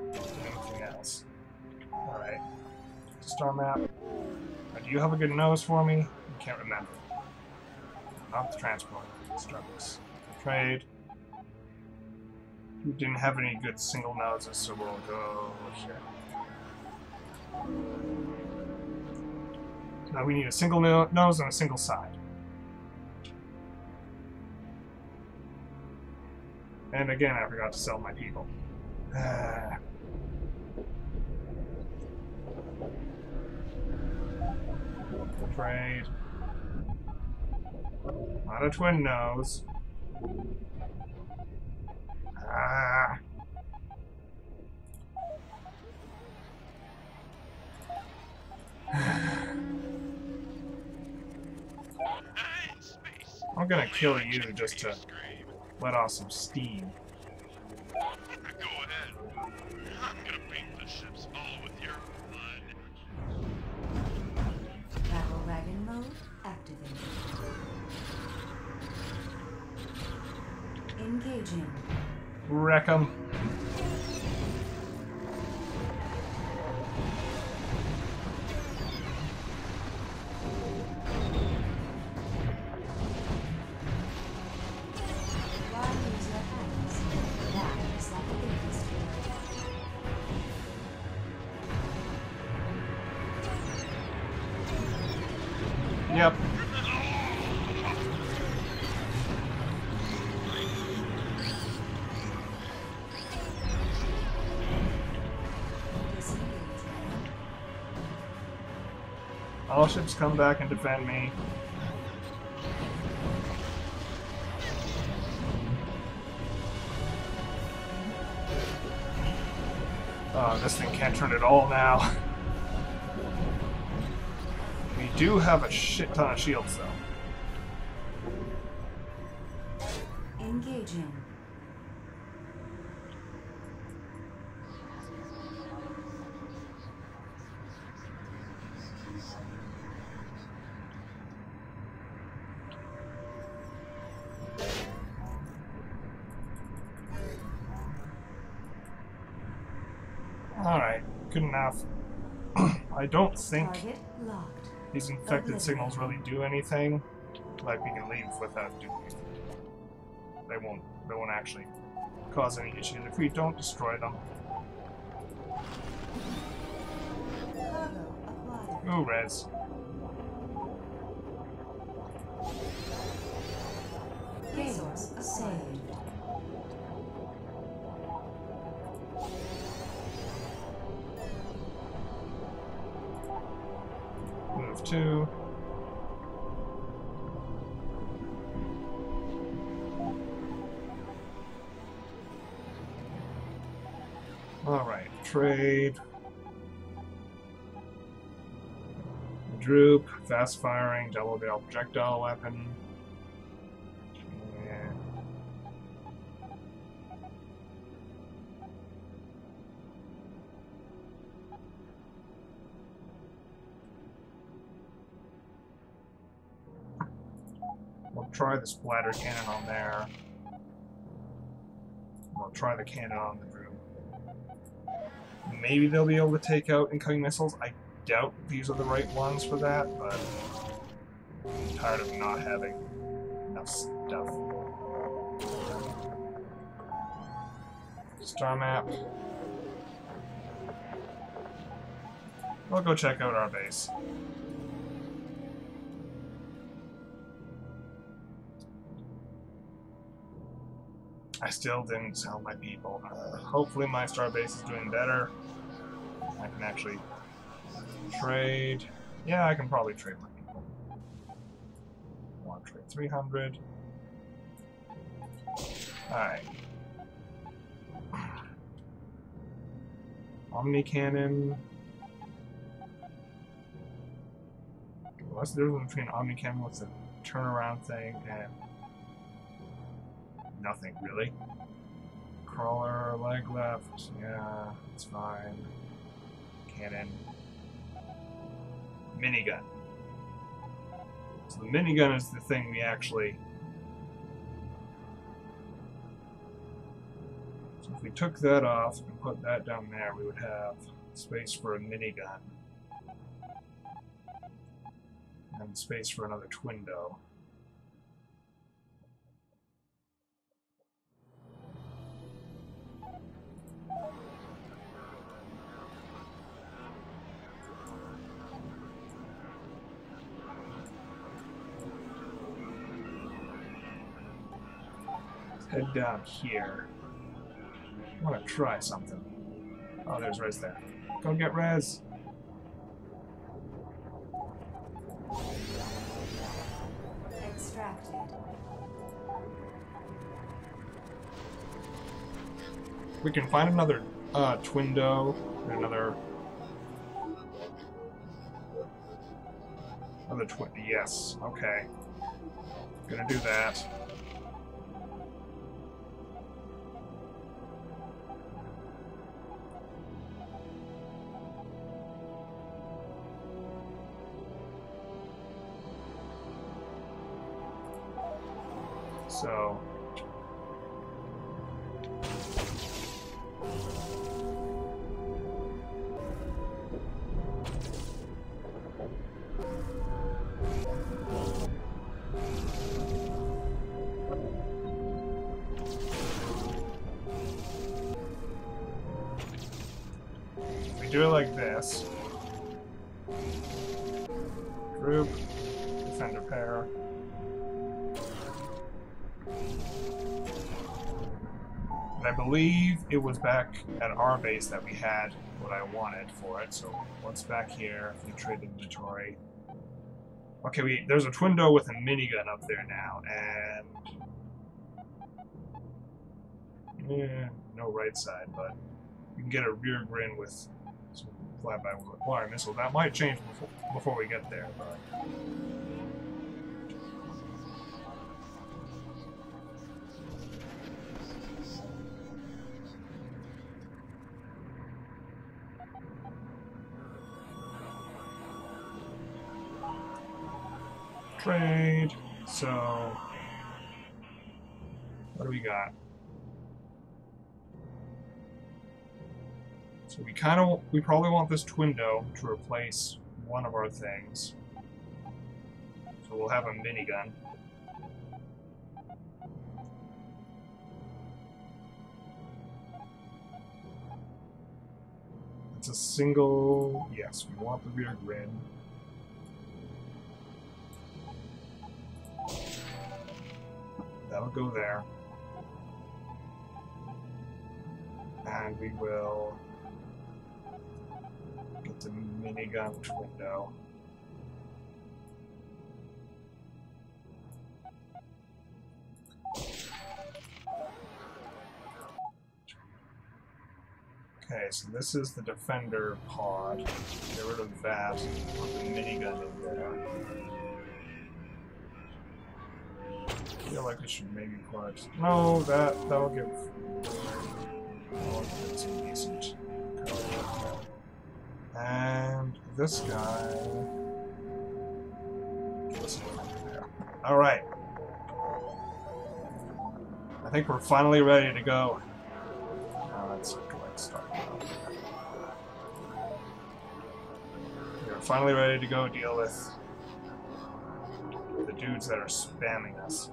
than anything else. Alright. Star map. Do you have a good nose for me? I can't remember. Not the transport. Struggles. Trade. We didn't have any good single noses, so we'll go here. Now we need a single nose and a single side. And again, I forgot to sell my people. Trade. Not a twin nose. Ah. I'm gonna kill you just to let off some steam.
Go ahead. I'm gonna paint the ships all with your blood.
Battle wagon mode activated. Engaging.
Wreck 'em.
Why use your hands? That is like a business deal.
Yep. All ships come back and defend me. Oh, this thing can't turn at all now. We do have a shit ton of shields, though.
Engaging.
Alright, good enough. I don't think
Target locked.
these infected signals really do anything. Like, we can leave without doing anything. They won't actually cause any issues if we don't destroy them.
Cargo acquired.
Ooh, res.
Resource saved.
Move 2. Alright, trade. Droop, fast firing, double barrel projectile weapon. Yeah. try the splatter cannon on there. I'll try the cannon on the room. Maybe they'll be able to take out incoming missiles. I doubt these are the right ones for that, but I'm tired of not having enough stuff. Star map. We'll go check out our base. I still didn't sell my people. Hopefully my star base is doing better. I can actually trade. Yeah, I can probably trade my people. I want to trade 300. Alright. Omni Cannon. What's the difference between Omni Cannon? What's the turnaround thing and nothing really? Crawler, leg left. Yeah, it's fine. Cannon. Minigun. So the minigun is the thing we actually. So if we took that off and put that down there, we would have space for a minigun. And space for another Twindo. Let's head down here. I want to try something. Oh, there's Rez there. Go get Rez!
Extracted.
We can find another Twindo and another twin. Yes, okay. Gonna do that. So we do it like this. Group, defender pair. And I believe it was back at our base that we had what I wanted for it. So what's back here? If we trade inventory. Okay, there's a Twindo with a minigun up there now, and no right side, but you can get a rear grin with some flyby with acquire missile. That might change before we get there, but. Trade. So, what do we got? So we probably want this Twindo to replace one of our things. So we'll have a minigun. It's a single. Yes, we want the rear grid. That'll go there. And we will get the minigun Twindo. Okay, so this is the defender pod. Get rid of that. Put the minigun in there. I feel like I should maybe put... No, that'll give... some decent cover. And this guy... There. Alright. I think we're finally ready to go. Now let's collect stuff. We're finally ready to go deal with the dudes that are spamming us.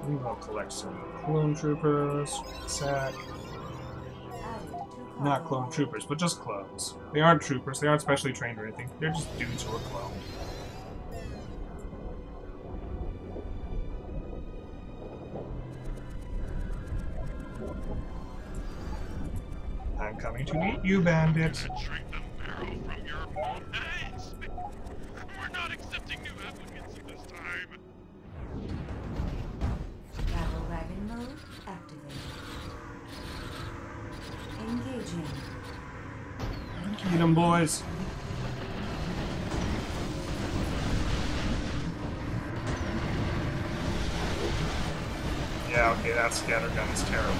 We will collect some clone troopers. Sack. Not clone troopers, but just clones. They aren't troopers, they aren't specially trained or anything. They're just dudes who are cloned. I'm coming to meet you, bandit.
Drink the marrow from your eyes. We're not accepting new applicants at this time.
Battle wagon mode activated. Engaging.
Eat 'em, boys. Yeah, okay, that scattergun is terrible.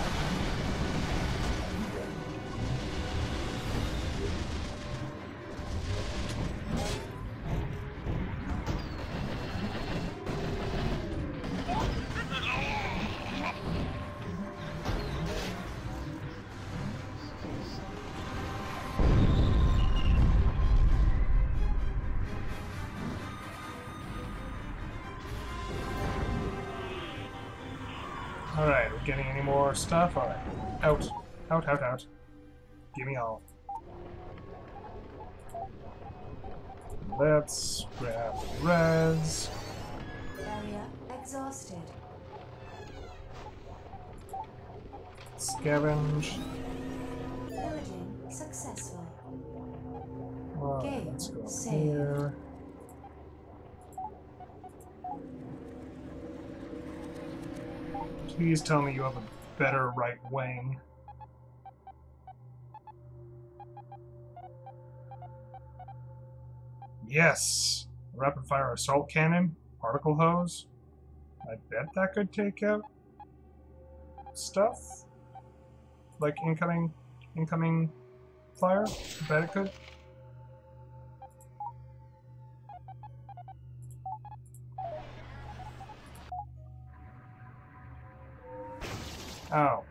Alright, we're getting any more stuff? Alright. Out. Out, out, out. Give me all. Let's grab the res.
Area exhausted.
Scavenge.
Pillaging successful.
Well,
Game
let's go
saved.
here. Please tell me you have a better right wing. Yes! Rapid fire assault cannon, particle hose. I bet that could take out stuff. Like incoming fire. I bet it could. Oh.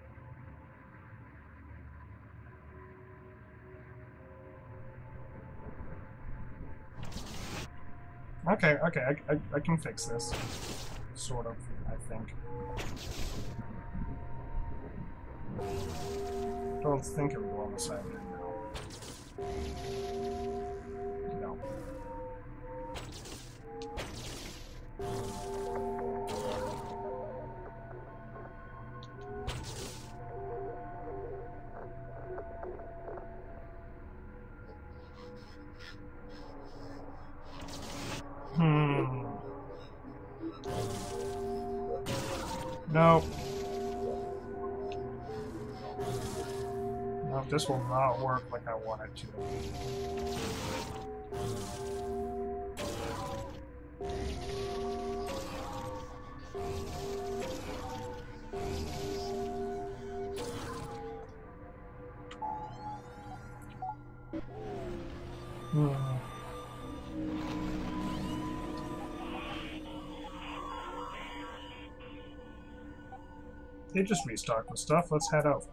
Okay, okay, I can fix this. Sort of, I think. Don't think it will go on the side there now. No. No. No, this will not work like I want it to. They just restocked the stuff. Let's head out.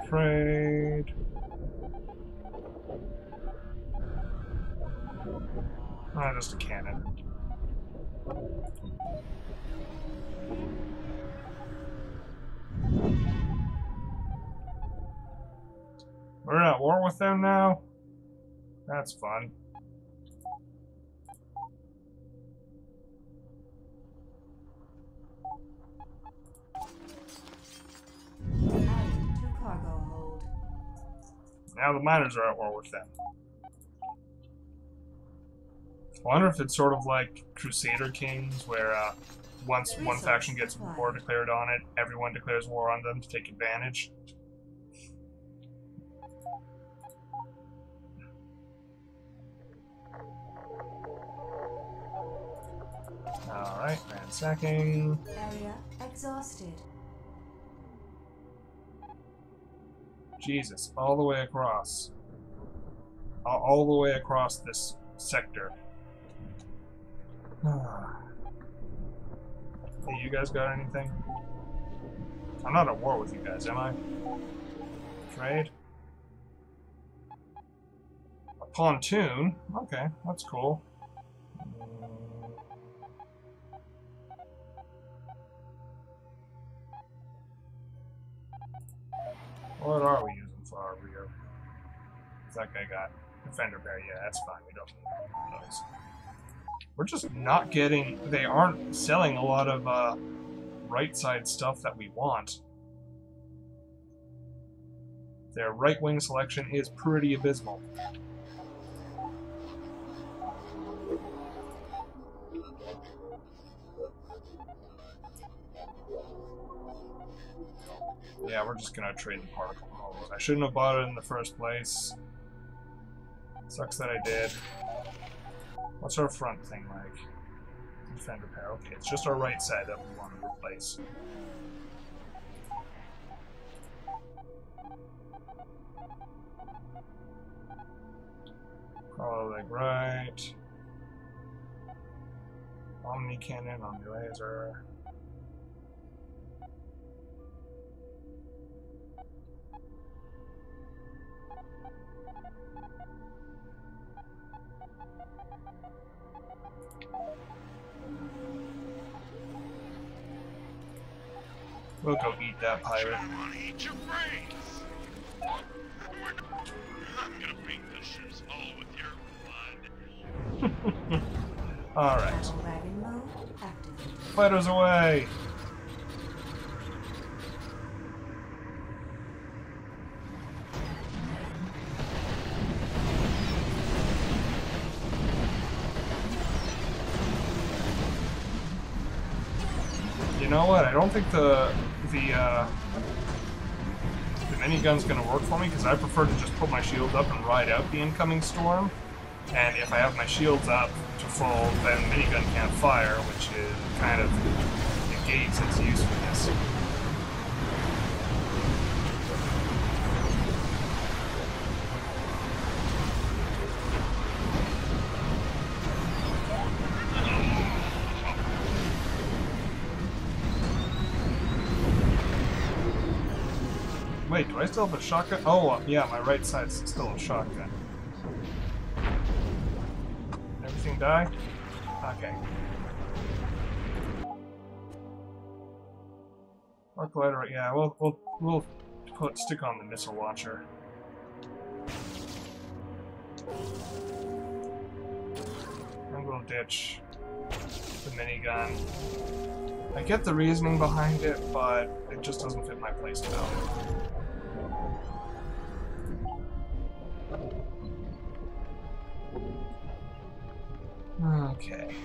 Trade. Ah, just a cannon. We're at war with them now? That's fun.
Added to cargo hold.
Now the miners are at war with them. I wonder if it's sort of like Crusader Kings, where once one faction gets war declared on it, everyone declares war on them to take advantage. Alright, ransacking.
Area exhausted.
Jesus, all the way across. All the way across this sector. Hey, you guys got anything? I'm not at war with you guys, am I? Trade? A pontoon? Okay, that's cool. What are we using for our rear? That guy got defender pair. Yeah, that's fine. We don't need those. We're just not getting... They aren't selling a lot of right side stuff that we want. Their right wing selection is pretty abysmal. Yeah, we're just gonna trade the particle hulls. I shouldn't have bought it in the first place. Sucks that I did. What's our front thing like? Defender pair. Okay, it's just our right side that we want to replace. Crawl leg right. Omni cannon on the laser. We'll go eat that pirate.
I want to eat your brains. I'm gonna paint the shoes all with your blood.
Alright.
Battle wagon mode activated.
Fighters away! You know what? I don't think the minigun's gonna work for me because I prefer to just put my shield up and ride out the incoming storm. And if I have my shields up to full, then minigun can't fire, which is kind of negates its usefulness. Wait, do I still have a shotgun? Oh, yeah, my right side's still a shotgun. Everything die? Okay. Arc lighter, yeah, we'll stick on the missile launcher. I'm gonna ditch the minigun. I get the reasoning behind it, but it just doesn't fit my playstyle. Okay.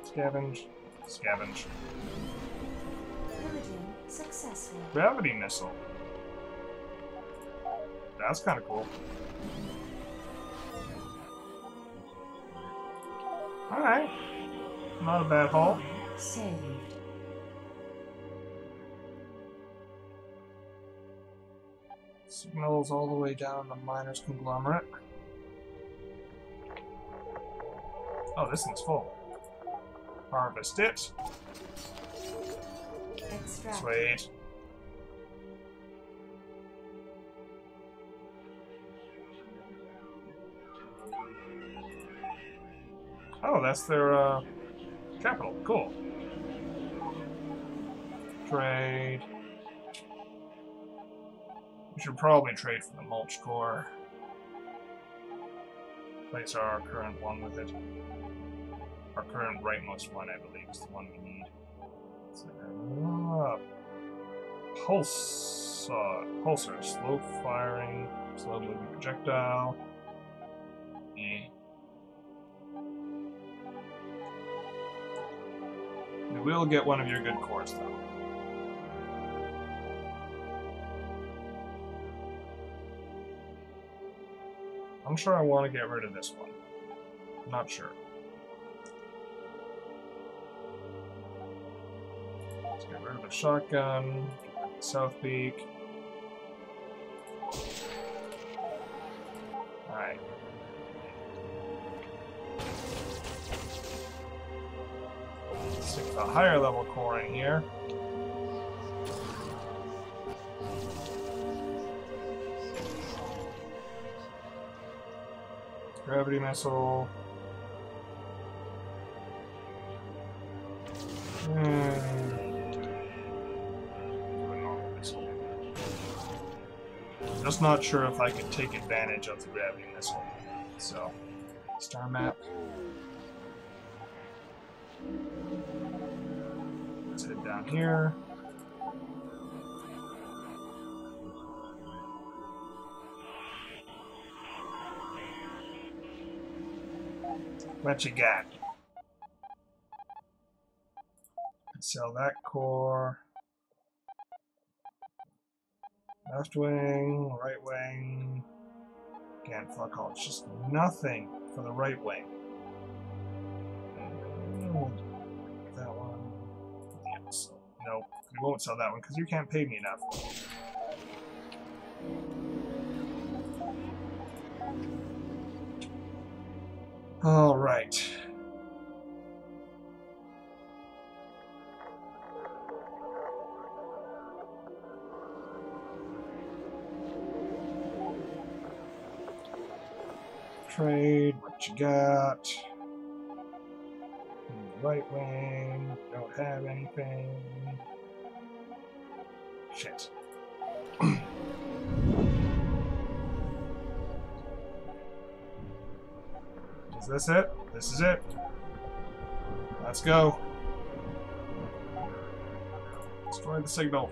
Scavenge. Scavenge.
Pillaging successful.
Gravity missile. That's kind of cool. Alright. Not a bad haul.
Saved.
Signals all the way down the miner's conglomerate. Oh, this thing's full. Harvest it.
Extract.
Sweet. Oh, that's their capital. Cool. Trade. We should probably trade for the mulch core. Place our current one with it. Our current rightmost one, I believe, is the one we need. So, pulsar, slow firing, slow moving projectile. We will get one of your good cores, though. I'm sure I want to get rid of this one. I'm not sure. Let's get rid of the shotgun, get rid of the South Peak. Alright. Stick the higher level core in here. Gravity missile. I'm just not sure if I can take advantage of the gravity missile. So, star map. Let's head down here. What you got? Sell that core. Left wing, right wing. Again, fuck all. It's just nothing for the right wing. That one. Yeah, so, nope. We won't sell that one because you can't pay me enough. All right. Trade, what you got? Right wing, don't have anything. Shit. Is this it? This is it. Let's go. Destroy the signal.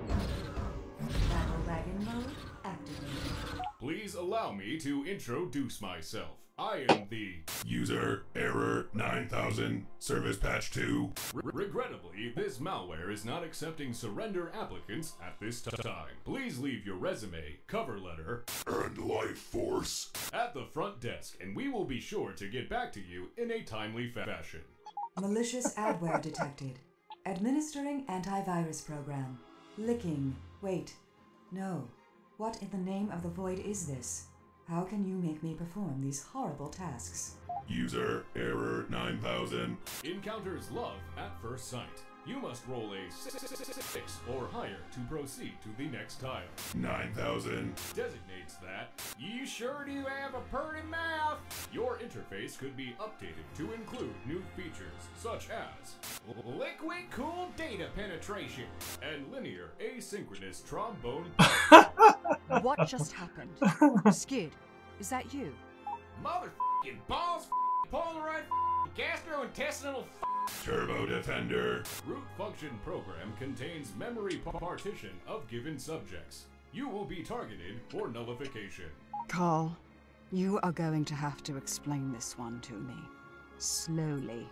Battle wagon mode activated.
Please allow me to introduce myself. I am the
User Error 9000 Service Patch 2.
Regrettably, this malware is not accepting surrender applicants at this time. Please leave your resume, cover letter,
And Life Force.
at the front desk, and we will be sure to get back to you in a timely fashion.
Malicious adware detected. Administering antivirus program. Licking. Wait. No. What in the name of the void is this? How can you make me perform these horrible tasks?
User Error 9000.
Encounters love at first sight. You must roll a 6 or higher to proceed to the next tile.
9000.
Designates that you sure do have a purty mouth. Your interface could be updated to include new features such as liquid cooled data penetration and linear asynchronous trombone.
What just happened? Skid, is that you?
Motherfucking balls, Polaroid, gastrointestinal.
Turbo Defender.
Root function program contains memory partition of given subjects. You will be targeted for nullification.
Carl, you are going to have to explain this one to me. Slowly.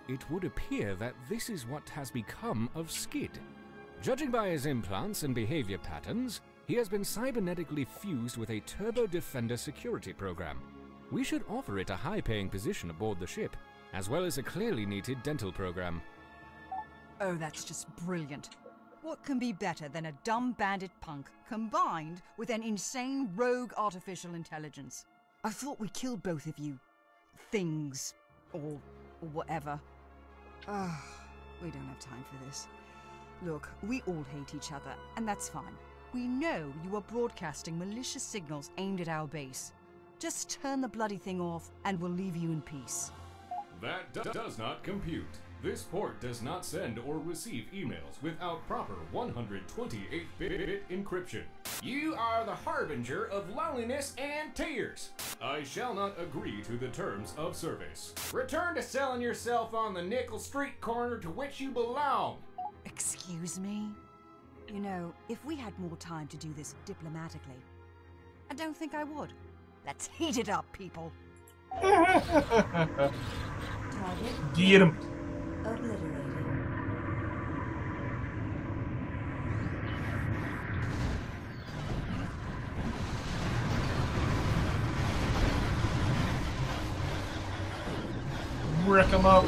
It would appear that this is what has become of Skid. Judging by his implants and behavior patterns, he has been cybernetically fused with a Turbo Defender security program. We should offer it a high-paying position aboard the ship, as well as a clearly needed dental program.
Oh, that's just brilliant. What can be better than a dumb bandit punk combined with an insane rogue artificial intelligence? I thought we killed both of you. Things. Or whatever. We don't have time for this. Look, we all hate each other, and that's fine. We know you are broadcasting malicious signals aimed at our base. Just turn the bloody thing off, and we'll leave you in peace.
That does not compute. This port does not send or receive emails without proper 128-bit encryption. You are the harbinger of loneliness and tears. I shall not agree to the terms of service. Return to selling yourself on the nickel street corner to which you belong.
Excuse me? You know, if we had more time to do this diplomatically, I don't think I would. Let's heat it up, people.
Target
Get him.
obliterated.
wreck them up.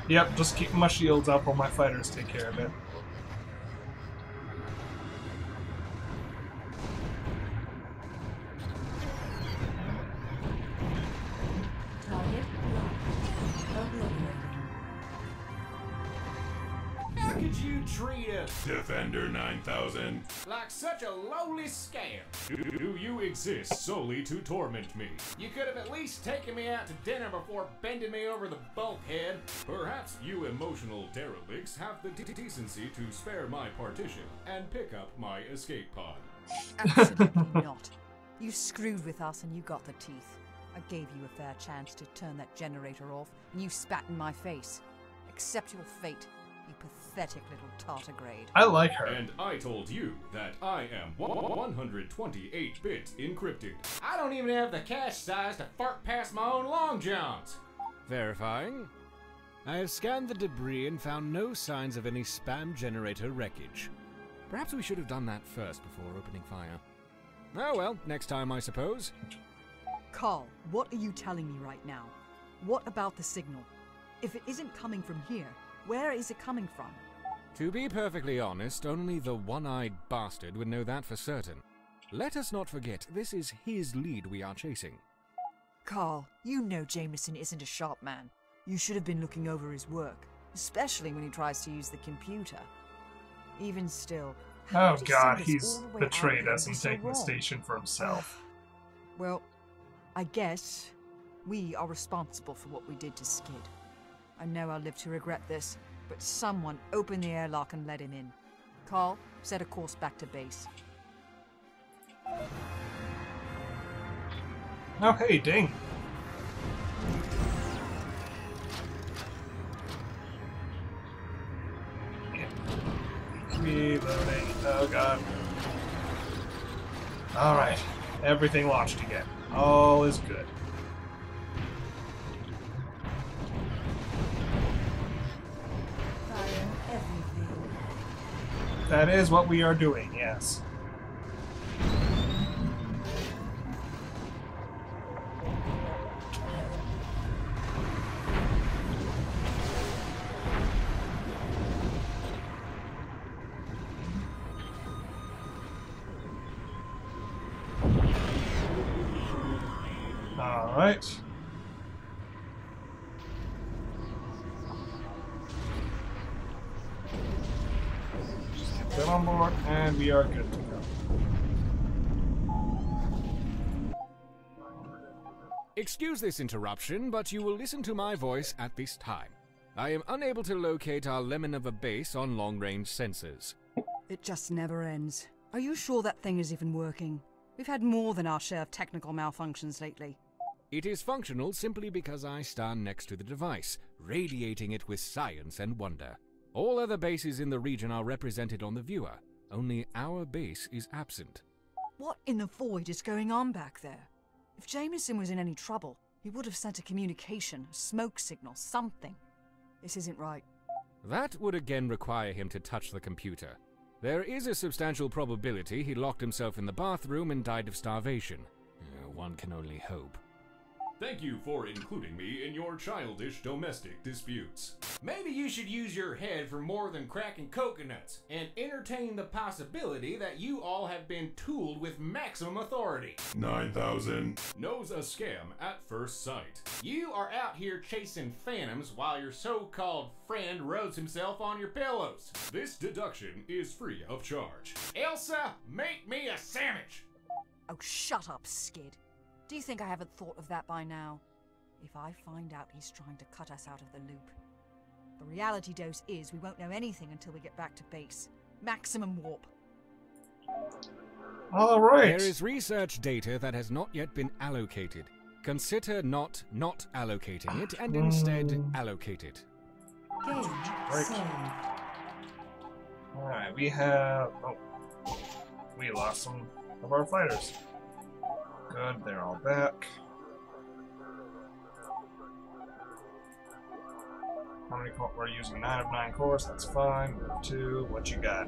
Yep, just keep my shields up while my fighters take care of it.
Target locked. Obliterated.
How could you treat us
Defender 9000.
like such a lowly scam? Do you exist solely to torment me? You could have at least taken me out to dinner before bending me over the bulkhead. Perhaps you emotional derelicts have the decency to spare my partition and pick up my escape pod.
Absolutely not. You screwed with us and you got the teeth. I gave you a fair chance to turn that generator off, and you spat in my face. Accept your fate, you pathetic little tardigrade.
I like her.
And I told you that I am 128-bit encrypted. I don't even have the cache size to fart past my own long johns. Verifying. I have scanned the debris and found no signs of any spam generator wreckage. Perhaps we should have done that first before opening fire. Oh well, next time I suppose.
Carl, what are you telling me right now? What about the signal? If it isn't coming from here, where is it coming from?
To be perfectly honest, only the one-eyed bastard would know that for certain. Let us not forget, this is his lead we are chasing.
Carl, you know Jameson isn't a sharp man. You should have been looking over his work, especially when he tries to use the computer. Even still, how
Oh
did he
god,
send us
he's
all the way
betrayed
out here
us
to
and
be so
taken the
wrong?
station for himself.
Well, I guess we are responsible for what we did to Skid. I know I'll live to regret this, but someone open the airlock and let him in. Carl, set a course back to base.
Oh hey, ding. Reloading. Oh god. Alright. Everything launched again. All is good.
Fire everything.
That is what we are doing, yes. Alright. Just get that on board, and we are good to go.
Excuse this interruption, but you will listen to my voice at this time. I am unable to locate our lemon of a base on long-range sensors.
It just never ends. Are you sure that thing is even working? We've had more than our share of technical malfunctions lately.
It is functional simply because I stand next to the device, radiating it with science and wonder. All other bases in the region are represented on the viewer. Only our base is absent.
What in the void is going on back there? If Jameson was in any trouble, he would have sent a communication, a smoke signal, something. This isn't right.
That would again require him to touch the computer. There is a substantial probability he locked himself in the bathroom and died of starvation. One can only hope. Thank you for including me in your childish domestic disputes. Maybe you should use your head for more than cracking coconuts and entertain the possibility that you all have been tooled with maximum authority.
9000.
Knows a scam at first sight. You are out here chasing phantoms while your so-called friend rubs himself on your pillows. This deduction is free of charge. Elsa, make me a sandwich!
Oh, shut up, Skid. Do you think I haven't thought of that by now? If I find out he's trying to cut us out of the loop. The reality dose is we won't know anything until we get back to base. Maximum warp.
Alright.
There is research data that has not yet been allocated. Consider not allocating it and instead allocate it.
Game
Break.
saved.
Alright, we have... Oh. We lost some of our fighters. Good, they're all back. How many cores? We're using 9 of 9 cores, that's fine. We have 2. What you got?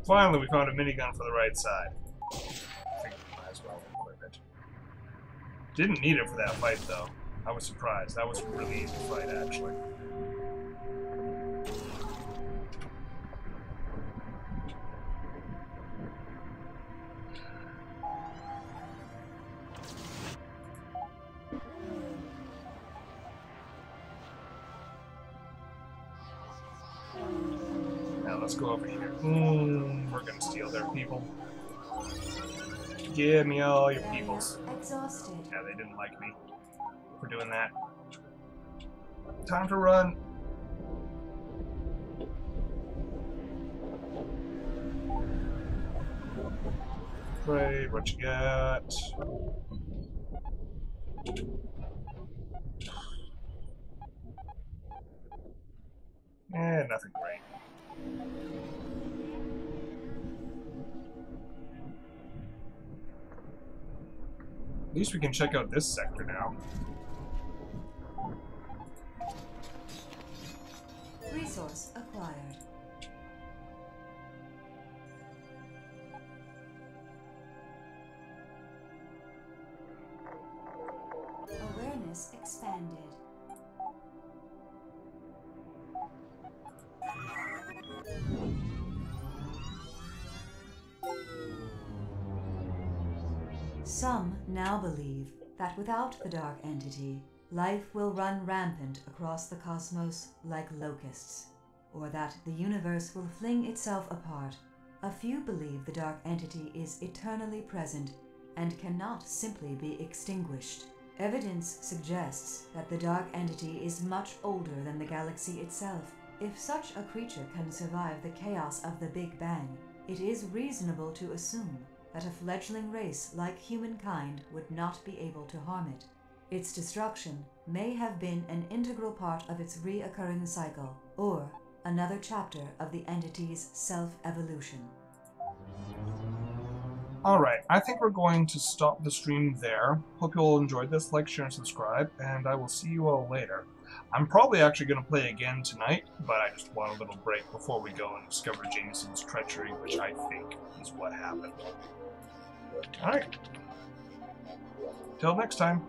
Finally, we found a minigun for the right side. I think we might as well equip it. Didn't need it for that fight, though. I was surprised. That was a really easy fight, actually. Now let's go over here. We're gonna steal their people. Give me all your peoples.
Exhausted.
Yeah, they didn't like me for doing that. Time to run. Trade, what you got? Nothing great. At least we can check out this sector now.
Resource acquired. Awareness expanded. Some now believe that without the Dark Entity, life will run rampant across the cosmos like locusts, or that the universe will fling itself apart. A few believe the Dark Entity is eternally present and cannot simply be extinguished. Evidence suggests that the Dark Entity is much older than the galaxy itself. If such a creature can survive the chaos of the Big Bang, it is reasonable to assume that a fledgling race like humankind would not be able to harm it. Its destruction may have been an integral part of its reoccurring cycle, or another chapter of the entity's self-evolution.
Alright, I think we're going to stop the stream there. Hope you all enjoyed this. Like, share, and subscribe, and I will see you all later. I'm probably actually going to play again tonight, but I just want a little break before we go and discover Jameson's treachery, which I think is what happened. Alright. Till next time.